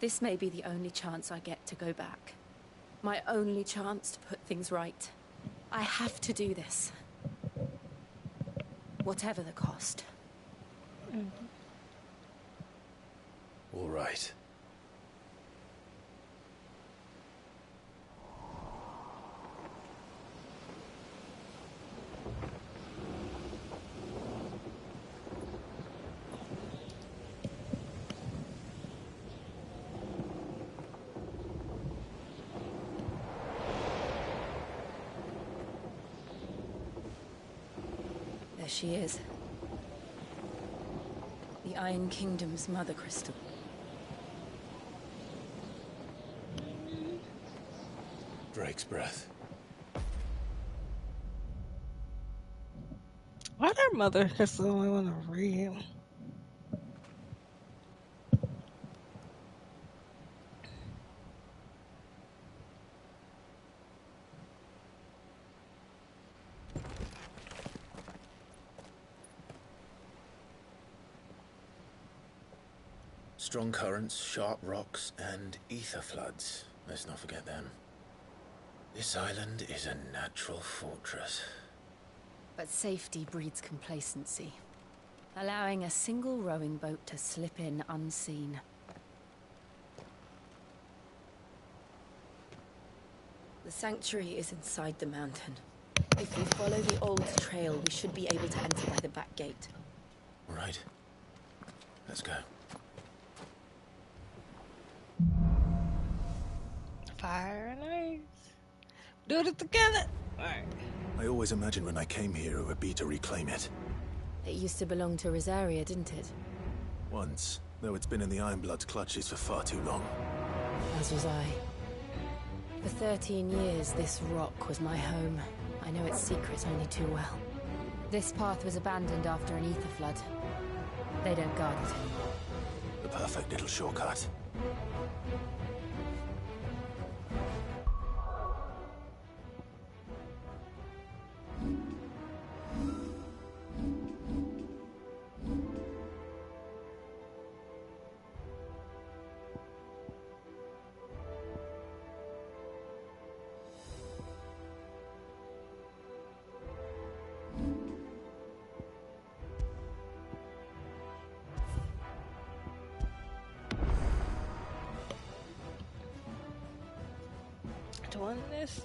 This may be the only chance I get to go back. My only chance to put things right. I have to do this. Whatever the cost. All right. There she is. The Iron Kingdom's Mother Crystal. Drake's breath. Why their Mother Crystal only want to read? Strong currents, sharp rocks, and ether floods. Let's not forget them. This island is a natural fortress. But safety breeds complacency. Allowing a single rowing boat to slip in unseen. The sanctuary is inside the mountain. If we follow the old trail, we should be able to enter by the back gate. All right. Let's go. Fire and ice. Do it together. Alright. I always imagined when I came here it would be to reclaim it. It used to belong to Rosaria, didn't it? Once, though it's been in the Ironblood's clutches for far too long. As was I. For 13 years, this rock was my home. I know its secrets only too well. This path was abandoned after an ether flood. They don't guard it anymore. The perfect little shortcut. This